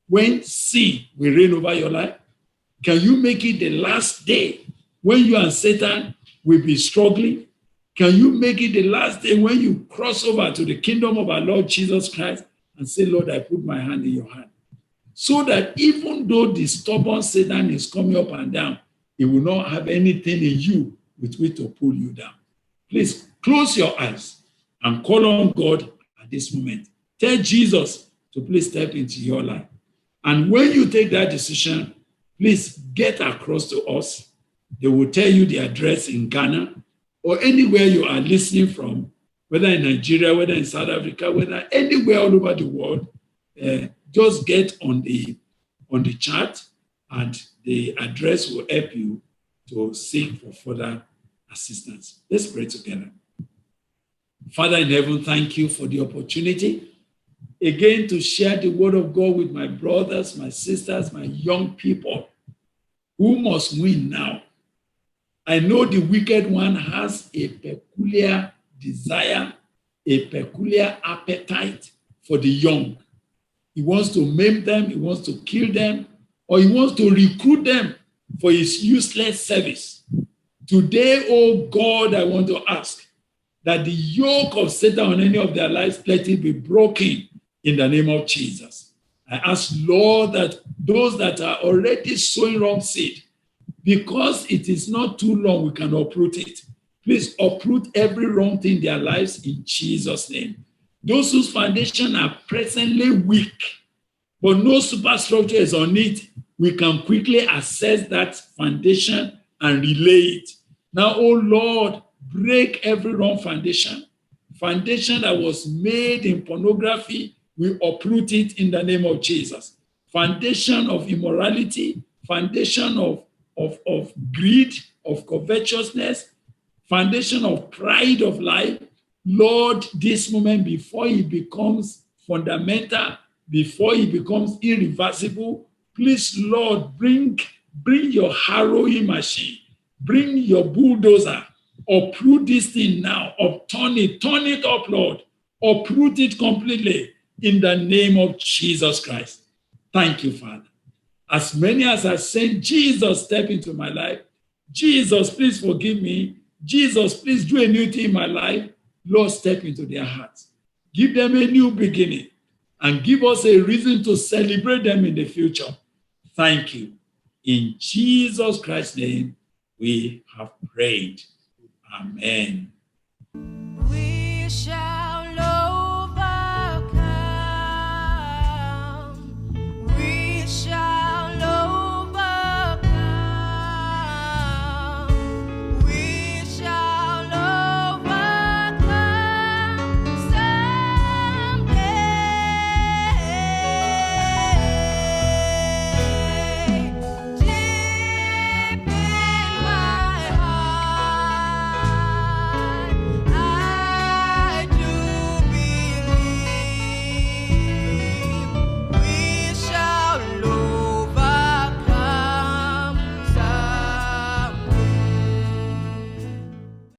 when sin will reign over your life? Can you make it the last day when you and Satan will be struggling? Can you make it the last day when you cross over to the kingdom of our Lord Jesus Christ and say, Lord, I put my hand in your hand? So that even though the stubborn Satan is coming up and down, he will not have anything in you with which to pull you down. Please close your eyes and call on God at this moment. Tell Jesus to please step into your life. And when you take that decision, please get across to us. They will tell you the address in Ghana or anywhere you are listening from, whether in Nigeria, whether in South Africa, whether anywhere all over the world. Just get on the chat and the address will help you to seek for further assistance. Let's pray together. Father in heaven, thank you for the opportunity again to share the word of God with my brothers, my sisters, my young people who must win now. I know the wicked one has a peculiar desire, a peculiar appetite for the young. He wants to maim them, he wants to kill them, or he wants to recruit them for his useless service. Today, oh God, I want to ask that the yoke of Satan on any of their lives, let it be broken in the name of Jesus. I ask, Lord, that those that are already sowing wrong seed, because it is not too long, we can uproot it. Please uproot every wrong thing in their lives in Jesus' name. Those whose foundation are presently weak, but no superstructure is on it, we can quickly assess that foundation and relay it. Now, oh Lord, break every wrong foundation that was made in pornography, we uproot it in the name of Jesus. Foundation of immorality, foundation of greed, of covetousness, foundation of pride of life. Lord, this moment, before it becomes fundamental, before it becomes irreversible, please, Lord, bring your harrowing machine, bring your bulldozer, uproot this thing now, turn it up, Lord, uproot it completely. in the name of Jesus Christ. Thank you, Father. As many as I sent Jesus, step into my life. Jesus, please forgive me. Jesus, please do a new thing in my life. Lord, step into their hearts. Give them a new beginning and give us a reason to celebrate them in the future. Thank you. In Jesus Christ's name, we have prayed. Amen. We shall